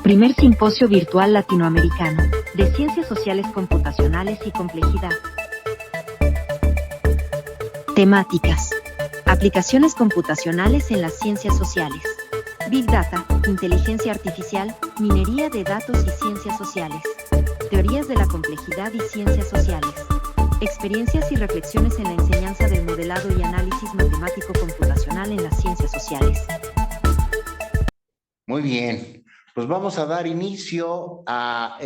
Primer Simposio Virtual Latinoamericano de Ciencias Sociales Computacionales y Complejidad. Temáticas: aplicaciones computacionales en las ciencias sociales, Big Data, inteligencia artificial, minería de datos y ciencias sociales, teorías de la complejidad y ciencias sociales, experiencias y reflexiones en la enseñanza del modelado y análisis matemático computacional en las ciencias sociales. Muy bien, pues vamos a dar inicio a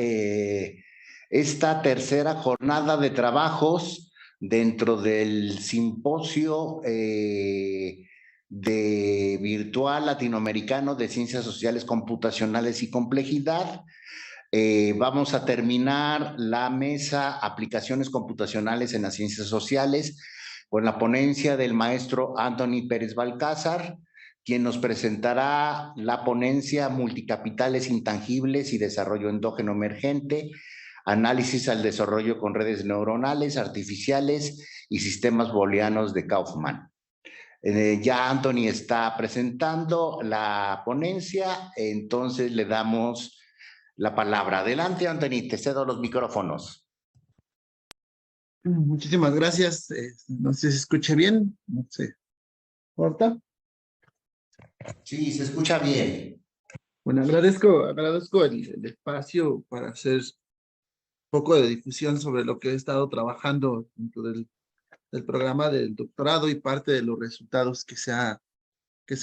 esta tercera jornada de trabajos dentro del simposio de virtual latinoamericano de ciencias sociales computacionales y complejidad. Vamos a terminar la mesa aplicaciones computacionales en las ciencias sociales con la ponencia del maestro Anthony Pérez Balcázar, quien nos presentará la ponencia Multicapitales intangibles y desarrollo endógeno emergente, análisis al desarrollo con redes neuronales, artificiales y sistemas booleanos de Kaufman. Ya Anthony está presentando la ponencia, entonces le damos la palabra. Adelante, Anthony, te cedo los micrófonos. Muchísimas gracias. No sé si se escucha bien. No sé. ¿Corta? Sí, se escucha bien. Bueno, agradezco el espacio para hacer un poco de difusión sobre lo que he estado trabajando dentro del programa del doctorado y parte de los resultados que se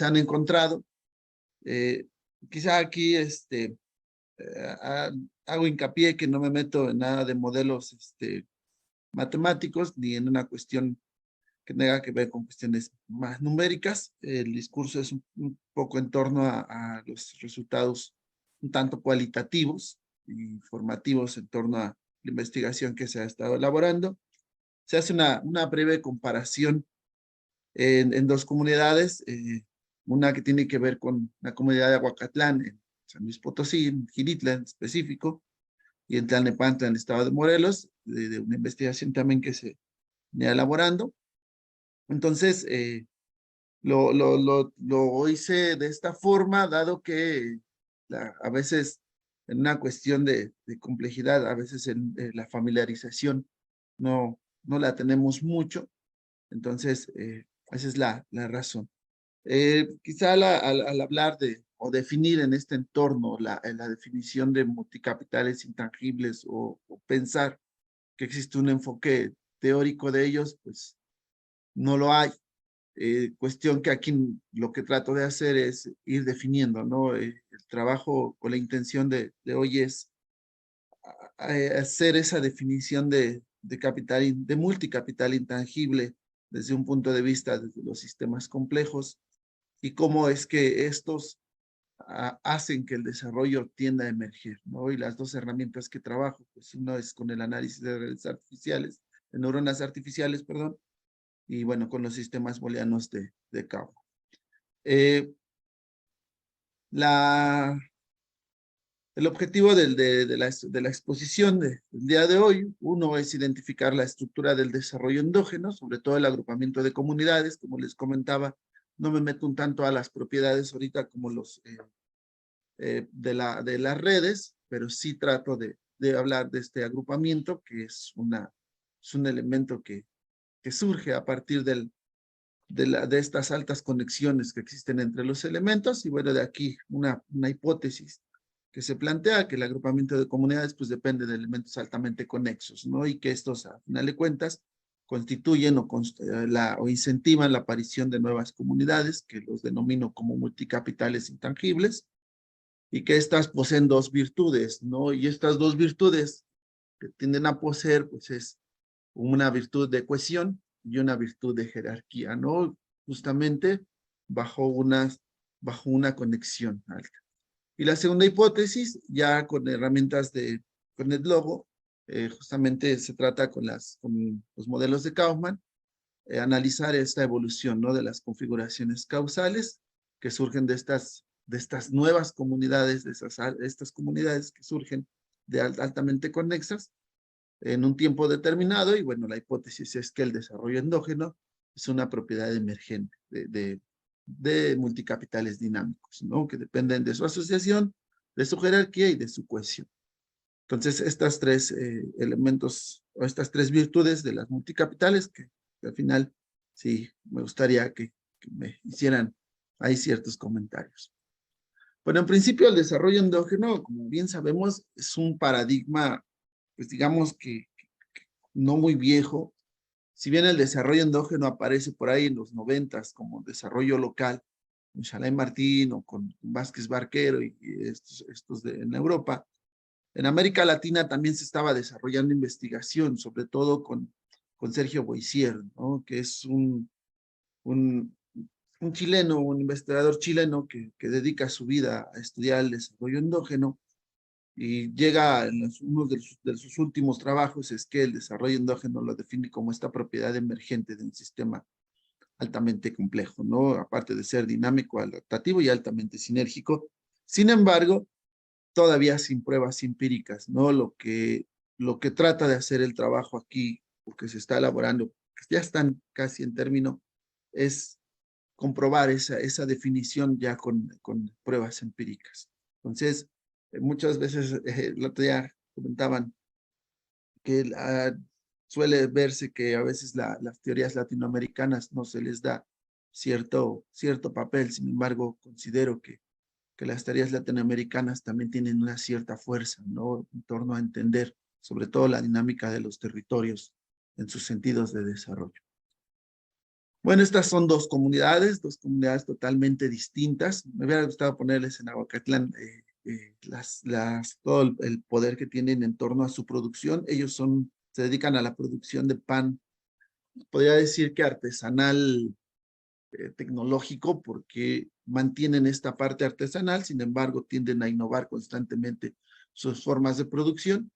han encontrado. Quizá aquí hago hincapié que no me meto en nada de modelos matemáticos ni en una cuestión que tenga que ver con cuestiones más numéricas. El discurso es un poco en torno a los resultados un tanto cualitativos y formativos en torno a la investigación que se ha estado elaborando. Se hace una breve comparación en dos comunidades, una que tiene que ver con la comunidad de Aguacatlán, en San Luis Potosí, en Gilitla en específico, y en Tlalnepantla, en el estado de Morelos, de una investigación también que se viene elaborando. Entonces, lo hice de esta forma, dado que a veces en una cuestión de complejidad, a veces en la familiarización no la tenemos mucho. Entonces, esa es la razón. Quizá al hablar o definir en este entorno la definición de multicapitales intangibles o pensar que existe un enfoque teórico de ellos, pues no lo hay. Cuestión que aquí lo que trato de hacer es ir definiendo, ¿no? El trabajo o la intención de hoy es hacer esa definición de multicapital intangible desde un punto de vista de los sistemas complejos y cómo es que estos hacen que el desarrollo tienda a emerger, ¿no? Y las dos herramientas que trabajo, pues uno es con el análisis de redes artificiales, de neuronas artificiales, perdón, y bueno, con los sistemas booleanos de Kaufman. El objetivo de la exposición del día de hoy, uno es identificar la estructura del desarrollo endógeno, sobre todo el agrupamiento de comunidades, como les comentaba, no me meto un tanto a las propiedades ahorita como los de las redes, pero sí trato de hablar de este agrupamiento, que es un elemento que surge a partir de estas altas conexiones que existen entre los elementos, y bueno, de aquí una hipótesis que se plantea que el agrupamiento de comunidades pues depende de elementos altamente conexos, ¿no? Y que estos, a final de cuentas, constituyen o incentivan la aparición de nuevas comunidades, que los denomino como multicapitales intangibles, y que estas poseen dos virtudes, ¿no? Y estas dos virtudes que tienden a poseer, pues es una virtud de cohesión y una virtud de jerarquía, ¿no? Justamente bajo una conexión alta. Y la segunda hipótesis, ya con herramientas con el logo, justamente se trata con los modelos de Kaufman, analizar esta evolución, ¿no? De las configuraciones causales que surgen de estas nuevas comunidades, estas comunidades que surgen de altamente conexas en un tiempo determinado, y bueno, la hipótesis es que el desarrollo endógeno es una propiedad emergente de multicapitales dinámicos, ¿no? Que dependen de su asociación de su jerarquía y de su cohesión. Entonces, estas tres elementos o estas tres virtudes de las multicapitales que al final sí me gustaría que me hicieran ahí ciertos comentarios. Bueno, en principio el desarrollo endógeno, como bien sabemos, es un paradigma, pues digamos que no muy viejo. Si bien el desarrollo endógeno aparece por ahí en los 90s como desarrollo local, con Shalay Martín o con Vázquez Barquero y en Europa, en América Latina también se estaba desarrollando investigación, sobre todo con Sergio Boisier, ¿no? Que es un, un chileno, un investigador chileno que dedica su vida a estudiar el desarrollo endógeno y llega en uno de sus últimos trabajos es que el desarrollo endógeno lo define como esta propiedad emergente de un sistema altamente complejo, ¿no? Aparte de ser dinámico, adaptativo y altamente sinérgico. Sin embargo, todavía sin pruebas empíricas, ¿no? Lo que trata de hacer el trabajo aquí, porque se está elaborando, que ya están casi en término, es comprobar esa definición ya con pruebas empíricas. Entonces, muchas veces, el otro día comentaban que suele verse que a veces las teorías latinoamericanas no se les da cierto papel, sin embargo, considero que las tareas latinoamericanas también tienen una cierta fuerza, ¿no? En torno a entender, sobre todo la dinámica de los territorios en sus sentidos de desarrollo. Bueno, estas son dos comunidades totalmente distintas. Me hubiera gustado ponerles en Aguacatlán todo el poder que tienen en torno a su producción. Ellos se dedican a la producción de pan, podría decir que artesanal, tecnológico, porque mantienen esta parte artesanal, sin embargo, tienden a innovar constantemente sus formas de producción.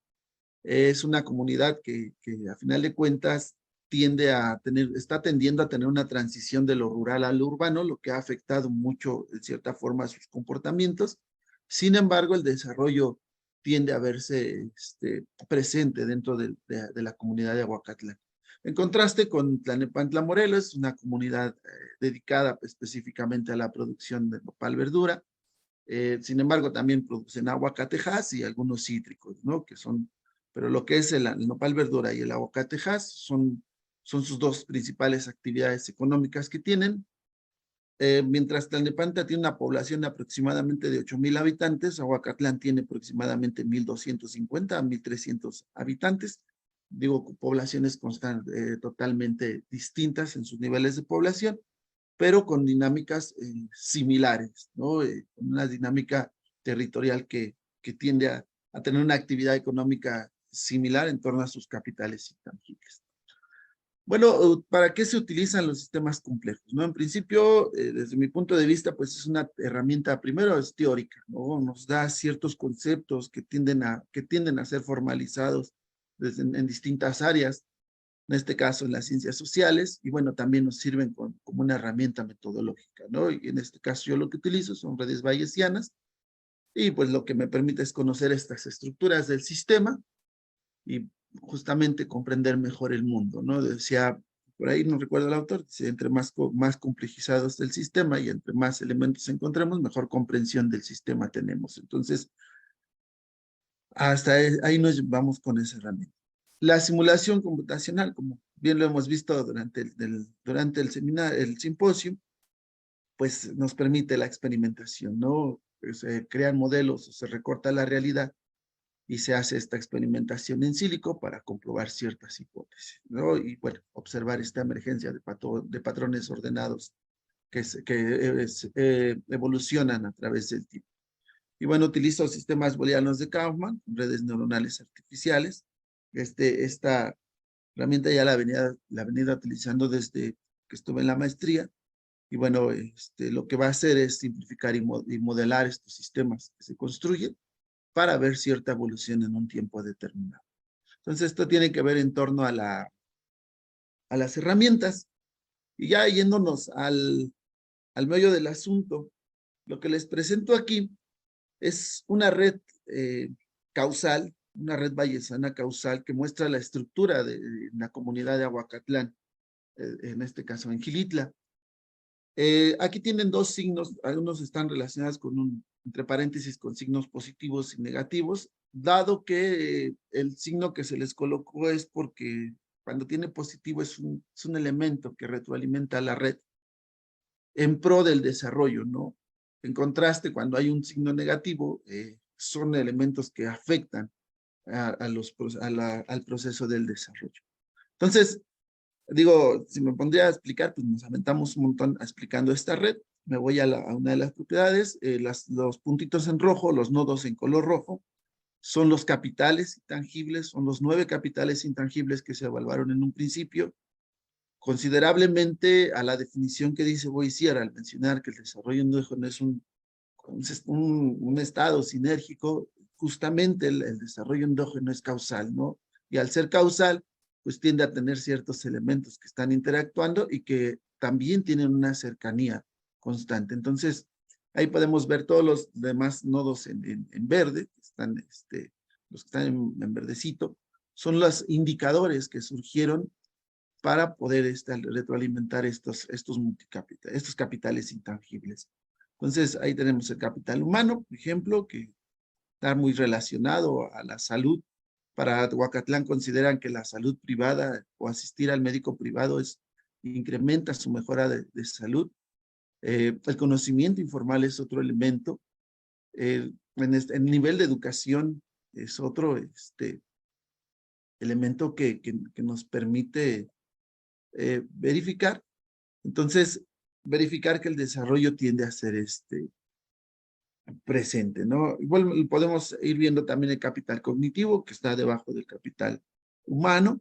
Es una comunidad que a final de cuentas está tendiendo a tener una transición de lo rural a lo urbano, lo que ha afectado mucho, en cierta forma, sus comportamientos. Sin embargo, el desarrollo tiende a verse presente dentro de la comunidad de Aguacatlán. En contraste con Tlalnepantla Morelos, una comunidad dedicada específicamente a la producción de nopal verdura. Sin embargo, también producen aguacatejas y algunos cítricos, ¿no? Pero lo que es el nopal verdura y el aguacatejas son sus dos principales actividades económicas que tienen. Mientras Tlalnepantla tiene una población de aproximadamente de 8,000 habitantes, Aguacatlán tiene aproximadamente 1,250 a 1,300 habitantes. Digo, poblaciones totalmente distintas en sus niveles de población, pero con dinámicas similares, ¿no? Con una dinámica territorial que tiende a tener una actividad económica similar en torno a sus capitales intangibles. Bueno, ¿para qué se utilizan los sistemas complejos? ¿No? En principio, desde mi punto de vista, pues es una herramienta, primero es teórica, ¿no? Nos da ciertos conceptos que tienden a ser formalizados en distintas áreas, en este caso en las ciencias sociales, y bueno, también nos sirven como una herramienta metodológica, ¿no? Y en este caso yo lo que utilizo son redes bayesianas, y pues lo que me permite es conocer estas estructuras del sistema, y justamente comprender mejor el mundo, ¿no? Decía, por ahí no recuerdo el autor, dice, entre más complejizado está el sistema y entre más elementos encontremos, mejor comprensión del sistema tenemos. Entonces, hasta ahí nos vamos con esa herramienta. La simulación computacional, como bien lo hemos visto durante el simposio, pues nos permite la experimentación, ¿no? Se crean modelos o se recorta la realidad y se hace esta experimentación en sílico para comprobar ciertas hipótesis, ¿no? Y bueno, observar esta emergencia de patrones ordenados que evolucionan a través del tiempo. Y bueno, utilizo sistemas booleanos de Kaufman, redes neuronales artificiales. Esta herramienta ya la venía utilizando desde que estuve en la maestría. Y bueno, lo que va a hacer es simplificar y modelar estos sistemas que se construyen para ver cierta evolución en un tiempo determinado. Entonces, esto tiene que ver en torno a las herramientas. Y ya yéndonos al meollo del asunto, lo que les presento aquí es una red causal, una red bayesiana causal que muestra la estructura de la comunidad de Aguacatlán, en este caso en Gilitla. Aquí tienen dos signos, algunos están relacionados con entre paréntesis, con signos positivos y negativos, dado que el signo que se les colocó es porque cuando tiene positivo es un elemento que retroalimenta la red en pro del desarrollo, ¿no? En contraste, cuando hay un signo negativo, son elementos que afectan al proceso del desarrollo. Entonces, digo, si me pondría a explicar, pues nos aventamos un montón explicando esta red. Me voy a una de las propiedades. Los puntitos en rojo, los nodos en color rojo, son los capitales intangibles, son los 9 capitales intangibles que se evaluaron en un principio, considerablemente a la definición que dice Boissier al mencionar que el desarrollo endógeno es un estado sinérgico. Justamente el desarrollo endógeno es causal, ¿no? Y al ser causal, pues tiende a tener ciertos elementos que están interactuando y que también tienen una cercanía constante. Entonces, ahí podemos ver todos los demás nodos en verde, que están, los que están en verdecito, son los indicadores que surgieron para poder retroalimentar estos capitales intangibles. Entonces, ahí tenemos el capital humano, por ejemplo, que está muy relacionado a la salud. Para Huacatlán consideran que la salud privada o asistir al médico privado incrementa su mejora de salud. El conocimiento informal es otro elemento. El nivel de educación es otro elemento que nos permite verificar. Entonces, verificar que el desarrollo tiende a ser presente, ¿no? Igual podemos ir viendo también el capital cognitivo, que está debajo del capital humano,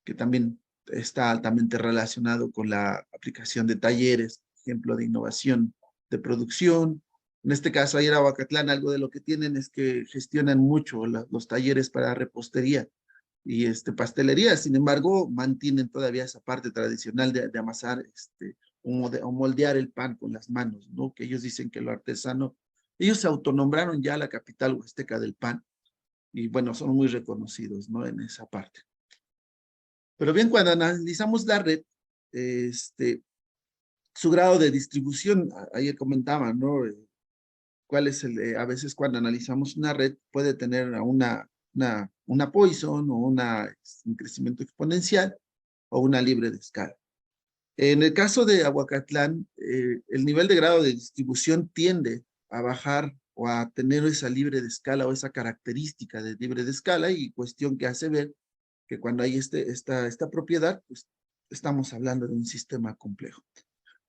que también está altamente relacionado con la aplicación de talleres, ejemplo de innovación de producción. En este caso, ayer a Huacatlán, algo de lo que tienen es que gestionan mucho los talleres para repostería y pastelería. Sin embargo, mantienen todavía esa parte tradicional de amasar o moldear el pan con las manos, ¿no? Que ellos dicen que lo artesano, ellos se autonombraron ya la capital huasteca del pan y bueno, son muy reconocidos, ¿no? En esa parte. Pero bien, cuando analizamos la red, su grado de distribución, ayer comentaba, ¿no? ¿Cuál es a veces cuando analizamos una red puede tener una Poisson o un crecimiento exponencial o una libre de escala. En el caso de Aguacatlán, el nivel de grado de distribución tiende a bajar o a tener esa libre de escala o esa característica de libre de escala, y cuestión que hace ver que cuando hay esta propiedad, pues estamos hablando de un sistema complejo.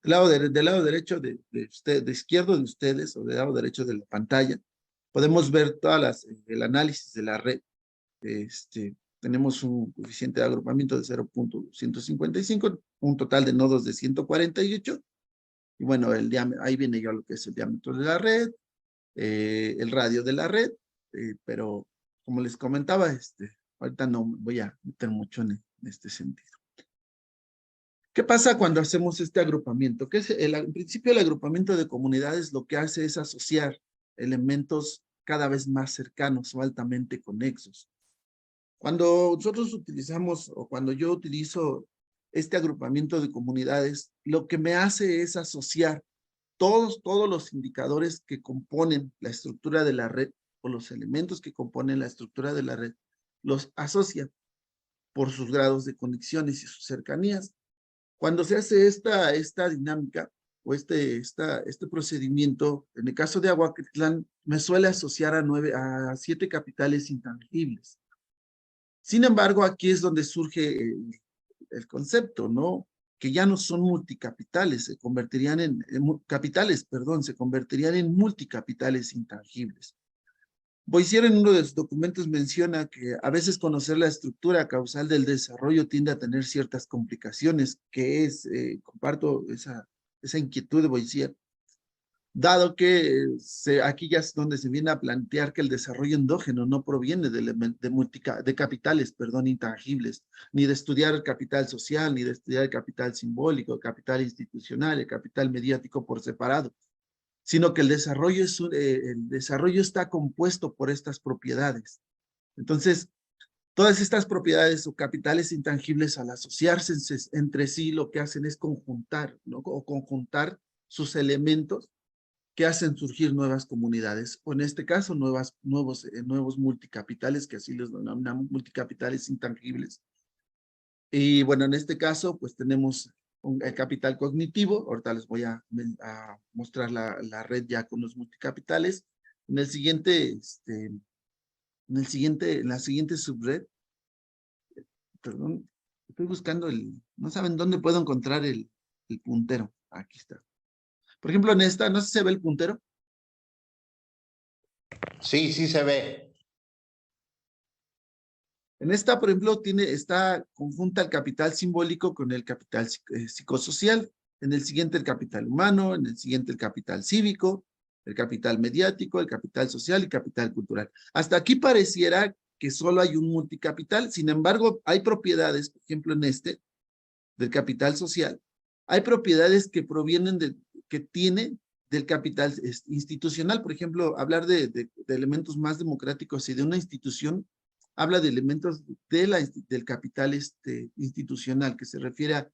Del lado derecho de izquierdo de ustedes o del lado derecho de la pantalla, podemos ver el análisis de la red. Tenemos un coeficiente de agrupamiento de 0.155, un total de nodos de 148, y bueno, ahí viene ya lo que es el diámetro de la red, el radio de la red, pero como les comentaba, ahorita no voy a meter mucho en este sentido. ¿Qué pasa cuando hacemos este agrupamiento? En principio el agrupamiento de comunidades lo que hace es asociar elementos cada vez más cercanos o altamente conexos. Cuando nosotros utilizamos o cuando yo utilizo este agrupamiento de comunidades, lo que me hace es asociar todos los indicadores que componen la estructura de la red o los elementos que componen la estructura de la red, los asocia por sus grados de conexiones y sus cercanías. Cuando se hace esta dinámica o este procedimiento, en el caso de Aguacatlán, me suele asociar a 7 capitales intangibles. Sin embargo, aquí es donde surge el concepto, ¿no? Que ya no son multicapitales, se convertirían se convertirían en multicapitales intangibles. Boissier en uno de sus documentos menciona que a veces conocer la estructura causal del desarrollo tiende a tener ciertas complicaciones, que comparto esa inquietud de Boissier, dado que aquí ya es donde se viene a plantear que el desarrollo endógeno no proviene de capitales, intangibles, ni de estudiar el capital social, ni de estudiar el capital simbólico, el capital institucional, el capital mediático por separado, sino que el desarrollo está compuesto por estas propiedades. Entonces, Todas estas propiedades o capitales intangibles al asociarse entre sí lo que hacen es conjuntar, ¿no? O conjuntar sus elementos que hacen surgir nuevas comunidades, o en este caso nuevos multicapitales, que así les denominamos multicapitales intangibles. Y bueno, en este caso pues tenemos el capital cognitivo. Ahorita les voy a mostrar la red ya con los multicapitales. En el siguiente, en la siguiente subred, perdón, estoy buscando no saben dónde puedo encontrar el puntero. Aquí está. Por ejemplo, en esta, no sé si se ve el puntero. Sí, sí se ve. En esta, por ejemplo, está conjunta el capital simbólico con el capital psicosocial. En el siguiente, el capital humano. En el siguiente, el capital cívico, el capital mediático, el capital social y capital cultural. Hasta aquí pareciera que solo hay un multicapital. Sin embargo, hay propiedades, por ejemplo, en este, del capital social, hay propiedades que provienen que tiene del capital institucional. Por ejemplo, hablar de elementos más democráticos y de una institución, habla de elementos del capital institucional, que se refiere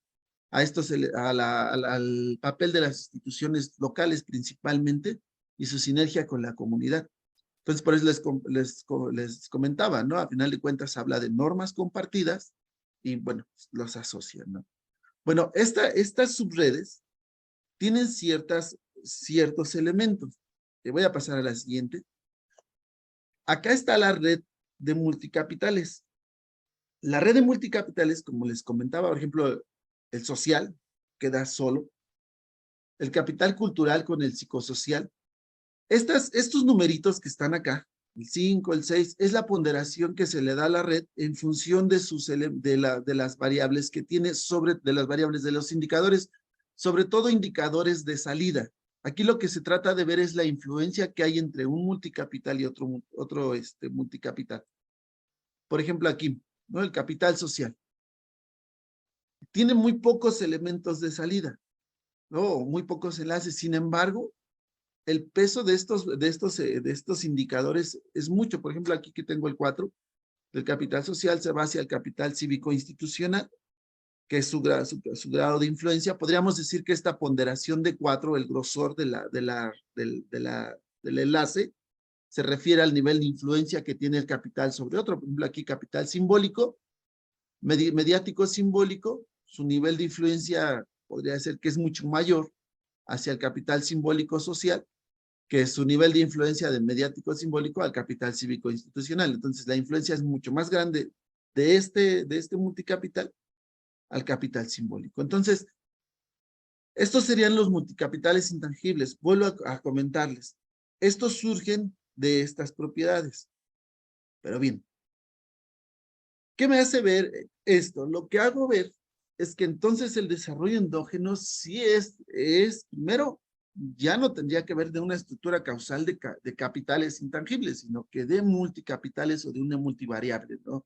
al papel de las instituciones locales principalmente y su sinergia con la comunidad. Entonces, por eso les comentaba, ¿no? A final de cuentas habla de normas compartidas y, bueno, los asocian, ¿no? Bueno, estas subredes tienen ciertos elementos. Te voy a pasar a la siguiente. Acá está la red de multicapitales. La red de multicapitales, como les comentaba, por ejemplo, el social queda solo, el capital cultural con el psicosocial. Estos numeritos que están acá, el 5, el 6, es la ponderación que se le da a la red en función de las variables que tiene, de las variables de los indicadores, sobre todo indicadores de salida. Aquí lo que se trata de ver es la influencia que hay entre un multicapital y otro multicapital. Por ejemplo, aquí, ¿no? El capital social. Tiene muy pocos elementos de salida, ¿no? Muy pocos enlaces. Sin embargo, el peso de estos indicadores es mucho. Por ejemplo, aquí que tengo el 4, del capital social se va hacia el capital cívico institucional, que es su grado de influencia. Podríamos decir que esta ponderación de 4, el grosor del enlace, se refiere al nivel de influencia que tiene el capital sobre otro. Por ejemplo, aquí capital simbólico, mediático simbólico, su nivel de influencia podría ser que es mucho mayor hacia el capital simbólico social, que es su nivel de influencia de mediático simbólico al capital cívico institucional. Entonces, la influencia es mucho más grande de este multicapital al capital simbólico. Entonces, estos serían los multicapitales intangibles. Vuelvo a comentarles. Estos surgen de estas propiedades. Pero bien, ¿qué me hace ver esto? Lo que hago ver es que entonces el desarrollo endógeno sí primero, ya no tendría que ver de una estructura causal de capitales intangibles, sino que de multicapitales o de una multivariable, ¿no?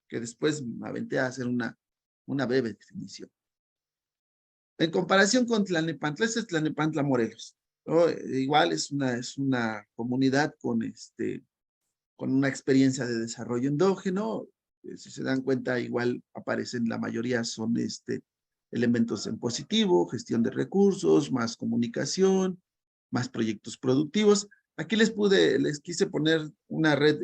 Que después me aventé a hacer una breve definición. En comparación con Tlalnepantla, este es Tlalnepantla, Morelos, ¿no? Igual es una comunidad con una experiencia de desarrollo endógeno. Si se dan cuenta, igual aparecen, la mayoría son elementos en positivo, gestión de recursos, más comunicación, más proyectos productivos. Aquí les quise poner una red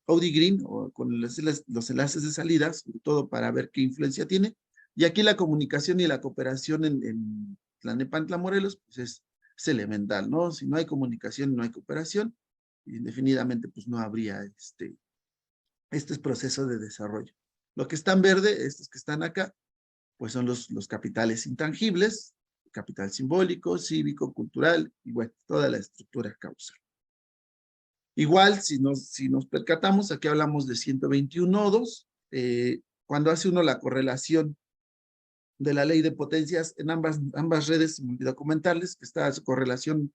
Audi Green, con los enlaces de salida, sobre todo para ver qué influencia tiene. Y aquí la comunicación y la cooperación en Tlalnepantla, Morelos, pues es elemental, ¿no? Si no hay comunicación, no hay cooperación, y indefinidamente pues no habría este proceso de desarrollo. Lo que está en verde, estos que están acá, pues son los capitales intangibles, capital simbólico, cívico, cultural, y bueno, toda la estructura causal. Igual, si nos percatamos, aquí hablamos de 121 nodos. Cuando hace uno la correlación de la ley de potencias en ambas redes, me olvidó comentarles que su correlación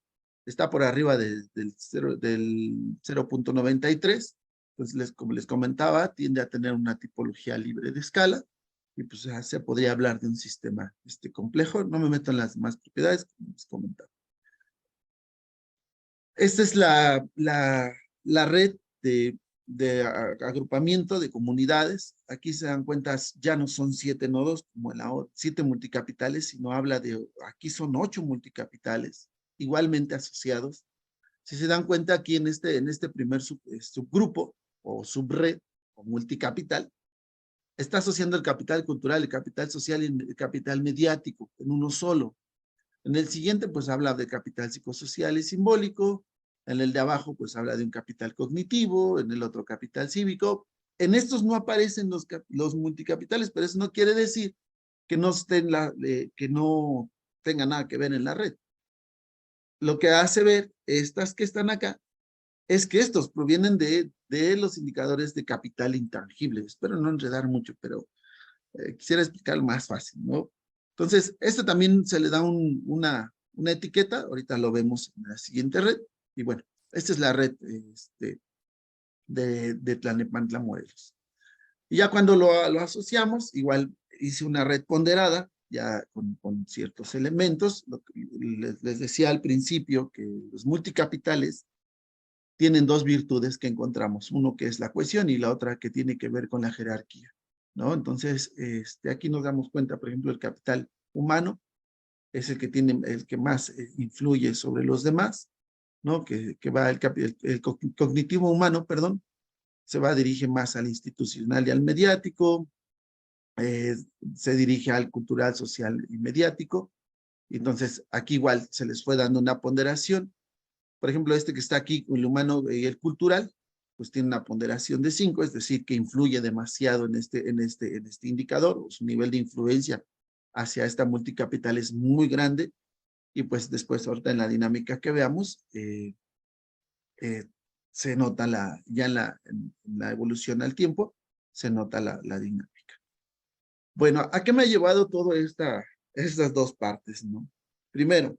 está por arriba del 0.93. Entonces, como les comentaba, tiende a tener una tipología libre de escala, y pues se podría hablar de un sistema complejo. No me meto en las demás propiedades, como les comentaba. Esta es la red de agrupamiento de comunidades. Aquí se dan cuenta, ya no son 7 nodos como en la 7 multicapitales, sino habla de, aquí son 8 multicapitales, igualmente asociados. Si se dan cuenta, aquí en este primer subgrupo o subred o multicapital, está asociando el capital cultural, el capital social y el capital mediático en uno solo. En el siguiente, pues habla de capital psicosocial y simbólico. En el de abajo, pues habla de un capital cognitivo. En el otro, capital cívico. En estos no aparecen los multicapitales, pero eso no quiere decir que no tenga nada que ver en la red. Lo que hace ver estas que están acá es que estos provienen de los indicadores de capital intangible. Espero no enredar mucho, pero quisiera explicarlo más fácil, ¿no? Entonces, esto también se le da una etiqueta, ahorita lo vemos en la siguiente red, y bueno, esta es la red de Tlalnepantla, Morelos. Y ya cuando lo asociamos, igual hice una red ponderada, ya con ciertos elementos. Les decía al principio que los multicapitales tienen dos virtudes que encontramos, uno que es la cohesión y la otra que tiene que ver con la jerarquía, ¿no? Entonces, aquí nos damos cuenta, por ejemplo, el capital humano es el que más influye sobre los demás, ¿no? Que va el cognitivo humano, perdón, dirige más al institucional y al mediático, se dirige al cultural, social y mediático. Entonces, aquí igual se les fue dando una ponderación. Por ejemplo, este que está aquí, el humano y el cultural, pues tiene una ponderación de 5, es decir, que influye demasiado en este indicador. Su nivel de influencia hacia esta multicapital es muy grande. Y pues después, ahorita en la dinámica que veamos, se nota en la evolución al tiempo, se nota la dinámica. Bueno, ¿a qué me ha llevado todo estas dos partes, no? Primero,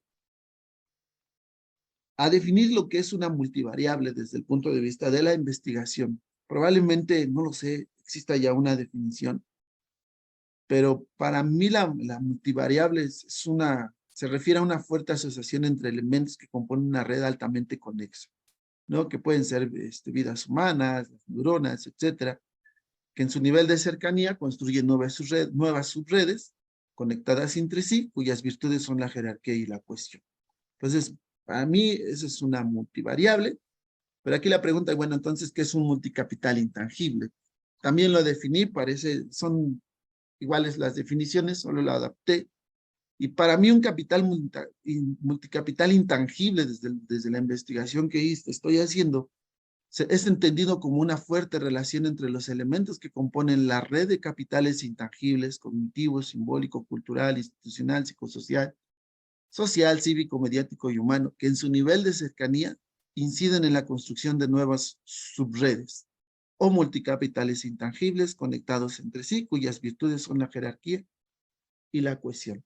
a definir lo que es una multivariable desde el punto de vista de la investigación. Probablemente, no lo sé, exista ya una definición, pero para mí la multivariable se refiere a una fuerte asociación entre elementos que componen una red altamente conexa, ¿no? Que pueden ser vidas humanas, neuronas, etcétera, que en su nivel de cercanía construyen nuevas subredes conectadas entre sí, cuyas virtudes son la jerarquía y la cohesión. Entonces, para mí, esa es una multivariable, pero aquí la pregunta, bueno, entonces, ¿qué es un multicapital intangible? También lo definí, son iguales las definiciones, solo lo adapté, y para mí un multicapital intangible desde la investigación que estoy haciendo, es entendido como una fuerte relación entre los elementos que componen la red de capitales intangibles, cognitivo, simbólico, cultural, institucional, psicosocial, social, cívico, mediático y humano, que en su nivel de cercanía inciden en la construcción de nuevas subredes o multicapitales intangibles conectados entre sí, cuyas virtudes son la jerarquía y la cohesión.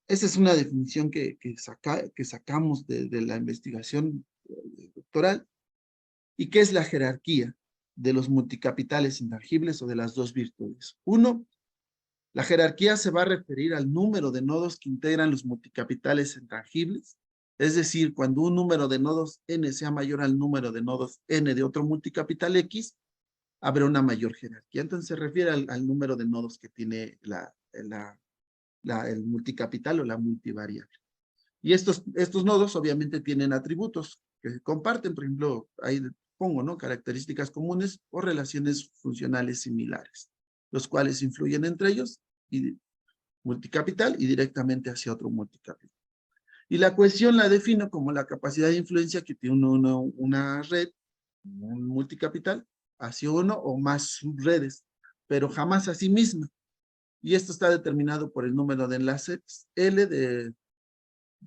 Esa es una definición que sacamos de la investigación doctoral. ¿Y qué es la jerarquía de los multicapitales intangibles o de las dos virtudes? Uno, la jerarquía se va a referir al número de nodos que integran los multicapitales intangibles. Es decir, cuando un número de nodos n sea mayor al número de nodos n de otro multicapital x, habrá una mayor jerarquía. Entonces se refiere al número de nodos que tiene el multicapital o la multivariable. Y estos nodos obviamente tienen atributos que comparten, por ejemplo, ahí pongo, ¿no? Características comunes o relaciones funcionales similares, los cuales influyen entre ellos, y multicapital y directamente hacia otro multicapital. Y la cohesión la defino como la capacidad de influencia que tiene una red, un multicapital, hacia uno o más subredes, pero jamás a sí misma. Y esto está determinado por el número de enlaces L de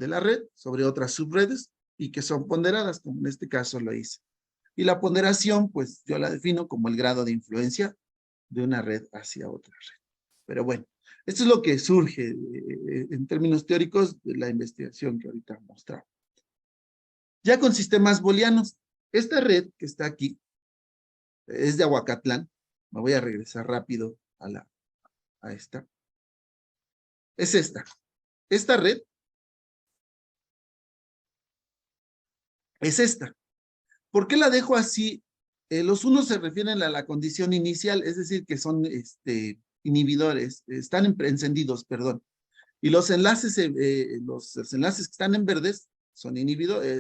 la red sobre otras subredes y que son ponderadas, como en este caso lo hice. Y la ponderación, pues yo la defino como el grado de influencia de una red hacia otra red. Pero bueno, esto es lo que surge en términos teóricos de la investigación que ahorita mostramos. Ya con sistemas booleanos, esta red que está aquí es de Ahuacatlán. Me voy a regresar rápido a esta. Es esta. Esta red es esta. ¿Por qué la dejo así Los unos se refieren a la condición inicial, es decir, que son inhibidores, están encendidos, perdón. Y los enlaces que están en verdes son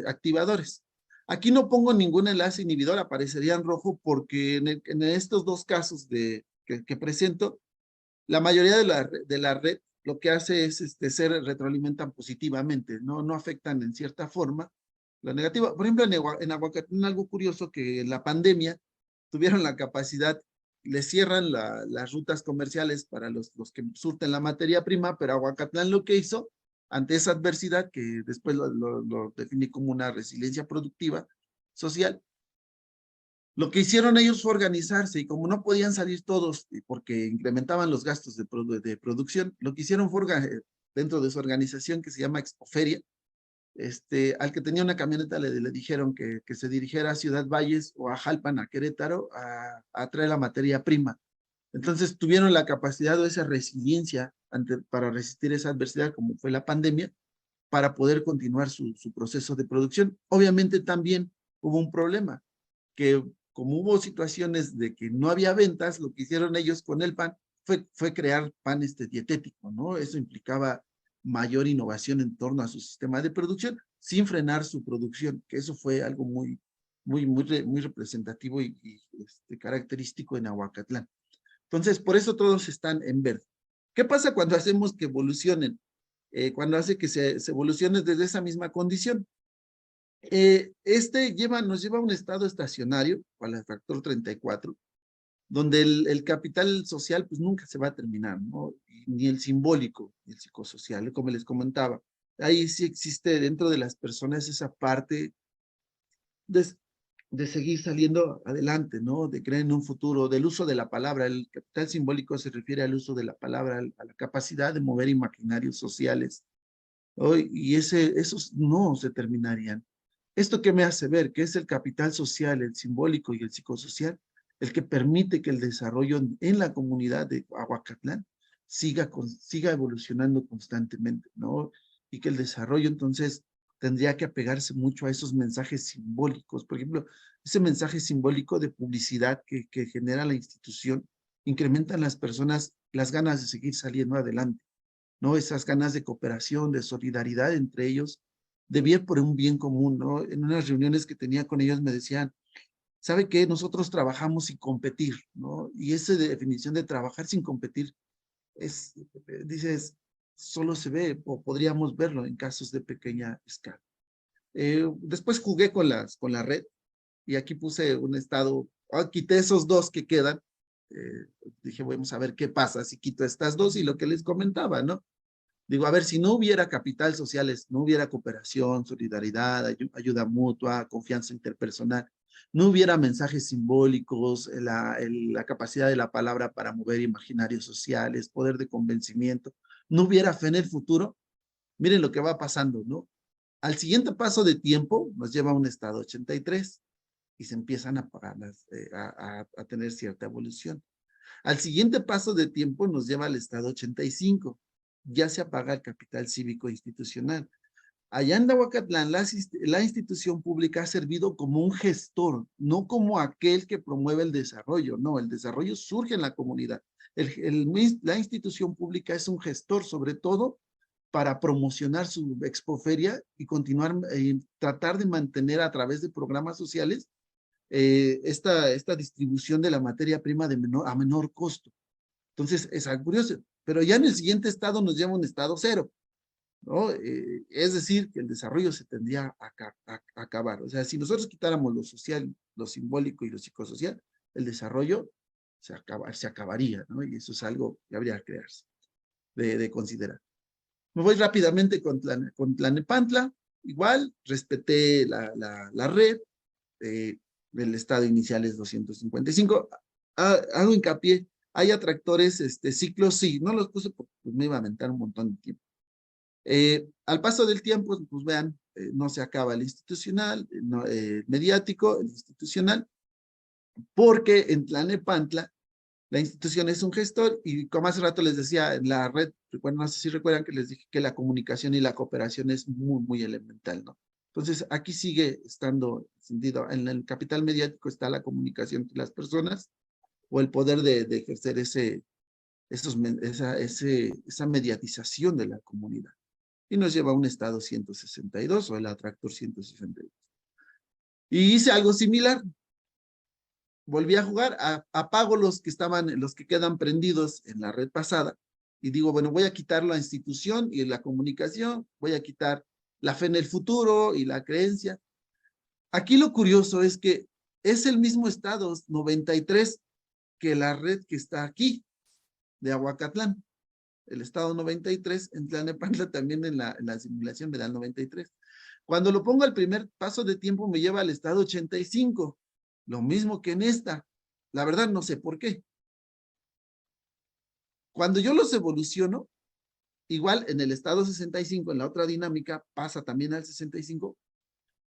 activadores. Aquí no pongo ningún enlace inhibidor, aparecería en rojo porque en estos dos casos que presento, la mayoría de la red lo que hace es se retroalimentan positivamente, no afectan en cierta forma la negativa. Por ejemplo, en Aguacatlán, algo curioso que en la pandemia tuvieron la capacidad, le cierran las rutas comerciales para los que surten la materia prima, pero Aguacatlán lo que hizo ante esa adversidad, que después lo definí como una resiliencia productiva social, lo que hicieron ellos fue organizarse y como no podían salir todos porque incrementaban los gastos de producción, lo que hicieron fue dentro de su organización que se llama Expoferia, al que tenía una camioneta le dijeron que se dirigiera a Ciudad Valles o a Jalpan, a Querétaro, a traer la materia prima. Entonces tuvieron la capacidad o esa resiliencia para resistir esa adversidad como fue la pandemia, para poder continuar su proceso de producción. Obviamente también hubo un problema, que como hubo situaciones de que no había ventas, lo que hicieron ellos con el pan fue crear pan dietético, ¿no? Eso implicaba mayor innovación en torno a su sistema de producción, sin frenar su producción, que eso fue algo muy representativo y característico en Aguacatlán. Entonces, por eso todos están en verde. ¿Qué pasa cuando hacemos que evolucionen? Cuando hace que se evolucione desde esa misma condición. Nos lleva a un estado estacionario, para el factor 34, donde el capital social pues nunca se va a terminar, ¿no? Ni el simbólico, ni el psicosocial, como les comentaba. Ahí sí existe dentro de las personas esa parte de seguir saliendo adelante, ¿no? De creer en un futuro, del uso de la palabra. El capital simbólico se refiere al uso de la palabra, a la capacidad de mover imaginarios sociales, ¿no? Y esos no se terminarían. ¿Esto qué me hace ver? Que es el capital social, el simbólico y el psicosocial, el que permite que el desarrollo en la comunidad de Aguacatlán siga evolucionando constantemente, ¿no? Y que el desarrollo entonces tendría que apegarse mucho a esos mensajes simbólicos. Por ejemplo, ese mensaje simbólico de publicidad que genera la institución, incrementan las personas las ganas de seguir saliendo adelante, ¿no? Esas ganas de cooperación, de solidaridad entre ellos, de bien por un bien común, ¿no? En unas reuniones que tenía con ellos me decían, ¿sabe qué? Nosotros trabajamos sin competir, ¿no? Y esa definición de trabajar sin competir dices, solo se ve o podríamos verlo en casos de pequeña escala. Después jugué con la red y aquí puse un estado, quité esos dos que quedan. Dije, vamos a ver qué pasa si quito estas dos y lo que les comentaba, ¿no? Digo, a ver, si no hubiera capital sociales, no hubiera cooperación, solidaridad, ayuda mutua, confianza interpersonal, no hubiera mensajes simbólicos, la capacidad de la palabra para mover imaginarios sociales, poder de convencimiento, no hubiera fe en el futuro, miren lo que va pasando, ¿no? Al siguiente paso de tiempo nos lleva a un estado 83 y se empiezan a tener cierta evolución. Al siguiente paso de tiempo nos lleva al estado 85. Ya se apaga el capital cívico institucional. Allá en Aguacatlán, la institución pública ha servido como un gestor, no como aquel que promueve el desarrollo. No, el desarrollo surge en la comunidad. La institución pública es un gestor, sobre todo, para promocionar su expoferia y continuar, tratar de mantener a través de programas sociales esta distribución de la materia prima a menor costo. Entonces, es algo curioso. Pero ya en el siguiente estado nos lleva a un estado cero, ¿no? Es decir, que el desarrollo se tendría a acabar. O sea, si nosotros quitáramos lo social, lo simbólico y lo psicosocial, el desarrollo se acabaría, ¿no? Y eso es algo que habría que crearse, de considerar. Me voy rápidamente con Tlalnepantla. Igual, respeté la red. El estado inicial es 255. Hago hincapié. Hay atractores, ciclos, sí, no los puse porque me iba a aventar un montón de tiempo. Al paso del tiempo, pues vean, no se acaba el institucional, mediático, el institucional, porque en Tlalnepantla la institución es un gestor y como hace rato les decía, en la red, bueno, no sé si recuerdan que les dije que la comunicación y la cooperación es muy elemental, ¿no? Entonces, aquí sigue estando sentido, en el capital mediático está la comunicación entre las personas o el poder de ejercer esa mediatización de la comunidad. Y nos lleva a un estado 162 o el atractor 162. Y hice algo similar. Volví a jugar, apago los que quedan prendidos en la red pasada y digo, bueno, voy a quitar la institución y la comunicación, voy a quitar la fe en el futuro y la creencia. Aquí lo curioso es que es el mismo estado 93 que la red que está aquí de Ahuacatlán. El estado 93 en Tlalnepantla también en la simulación me da el 93. Cuando lo pongo al primer paso de tiempo me lleva al estado 85. Lo mismo que en esta. La verdad no sé por qué. Cuando yo los evoluciono, igual en el estado 65, en la otra dinámica, pasa también al 65.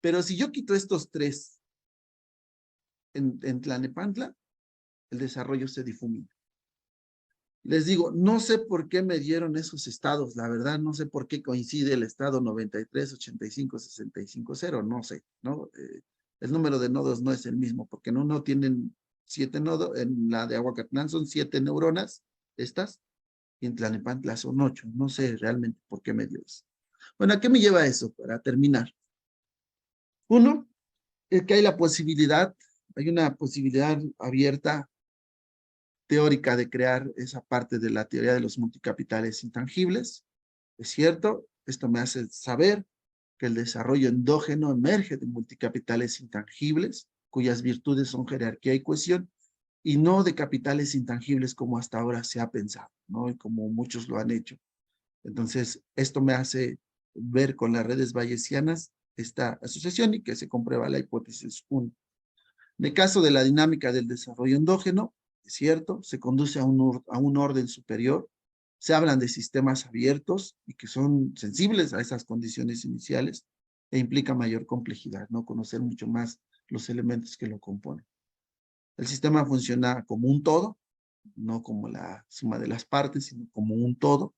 Pero si yo quito estos tres en Tlalnepantla, el desarrollo se difumina. Les digo, no sé por qué me dieron esos estados, la verdad, no sé por qué coincide el estado 93, 85, 65, 0, no sé, ¿no? El número de nodos no es el mismo, porque en uno tienen 7 nodos, en la de Ahuacatlán son 7 neuronas, estas, y en Tlalnepantla son 8, no sé realmente por qué me dio eso. Bueno, ¿a qué me lleva eso? Para terminar. Uno, es que hay una posibilidad abierta teórica de crear esa parte de la teoría de los multicapitales intangibles. Es cierto, esto me hace saber que el desarrollo endógeno emerge de multicapitales intangibles, cuyas virtudes son jerarquía y cohesión, y no de capitales intangibles como hasta ahora se ha pensado, ¿no? Y como muchos lo han hecho. Entonces, esto me hace ver con las redes bayesianas esta asociación y que se comprueba la hipótesis 1. En el caso de la dinámica del desarrollo endógeno, es cierto, se conduce a un orden superior, se hablan de sistemas abiertos y que son sensibles a esas condiciones iniciales e implica mayor complejidad, ¿no? Conocer mucho más los elementos que lo componen. El sistema funciona como un todo, no como la suma de las partes, sino como un todo.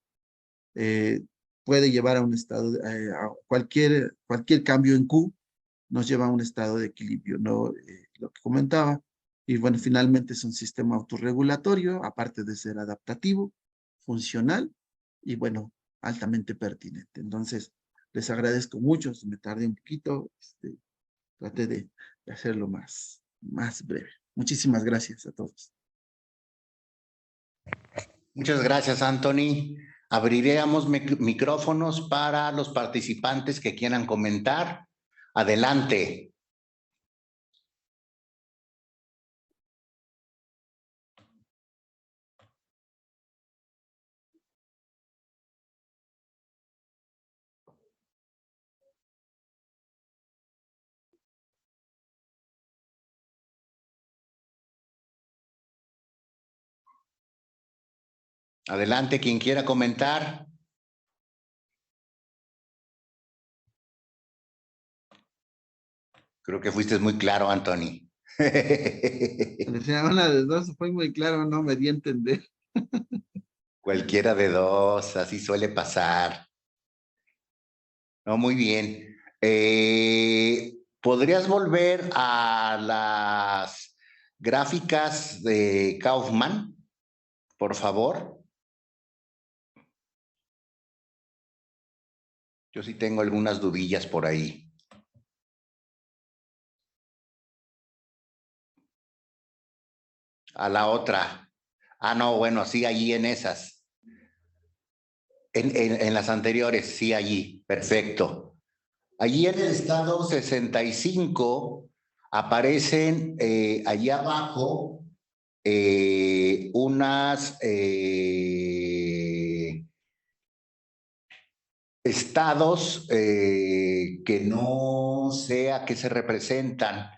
Puede llevar a un estado, a cualquier cambio en Q nos lleva a un estado de equilibrio, ¿no? Lo que comentaba. Y bueno, finalmente es un sistema autorregulatorio, aparte de ser adaptativo, funcional y bueno, altamente pertinente. Entonces, les agradezco mucho, me tardé un poquito, traté de hacerlo más breve. Muchísimas gracias a todos. Muchas gracias, Anthony. Abriríamos micrófonos para los participantes que quieran comentar. Adelante. Adelante, quien quiera comentar. Creo que fuiste muy claro, Anthony. Una de dos fue muy claro, no me di a entender. Cualquiera de dos, así suele pasar. No, muy bien. ¿Podrías volver a las gráficas de Kaufman, por favor? Yo sí tengo algunas dudillas por ahí. A la otra. Ah, no, bueno, sí, allí en esas. En las anteriores, sí, allí. Perfecto. Allí en el estado 65 aparecen allí abajo unas estados que no sé a qué se representan.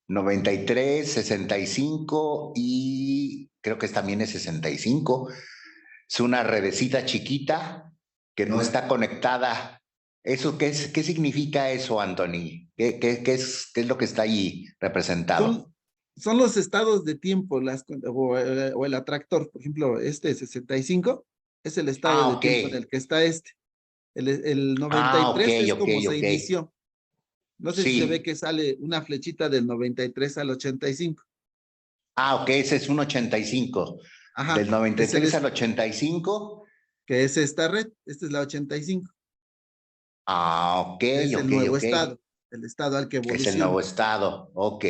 93, 65 y creo que también es 65. Es una redecita chiquita que no está conectada. ¿Eso qué significa eso, Anthony? ¿Qué es lo que está allí representado? Son los estados de tiempo o el atractor. Por ejemplo, 65 es el estado de tiempo en el que está el 93 es como se inició. No sé si se ve Sí. que sale una flechita del 93 al 85. Ah, ok, ese es un 85. Ajá, Del noventa y es tres al 85. que es esta red, esta es la 85. Ah, ok, Es el ok, nuevo ok. estado, el estado al que Es el evoluciona. nuevo estado. Ok.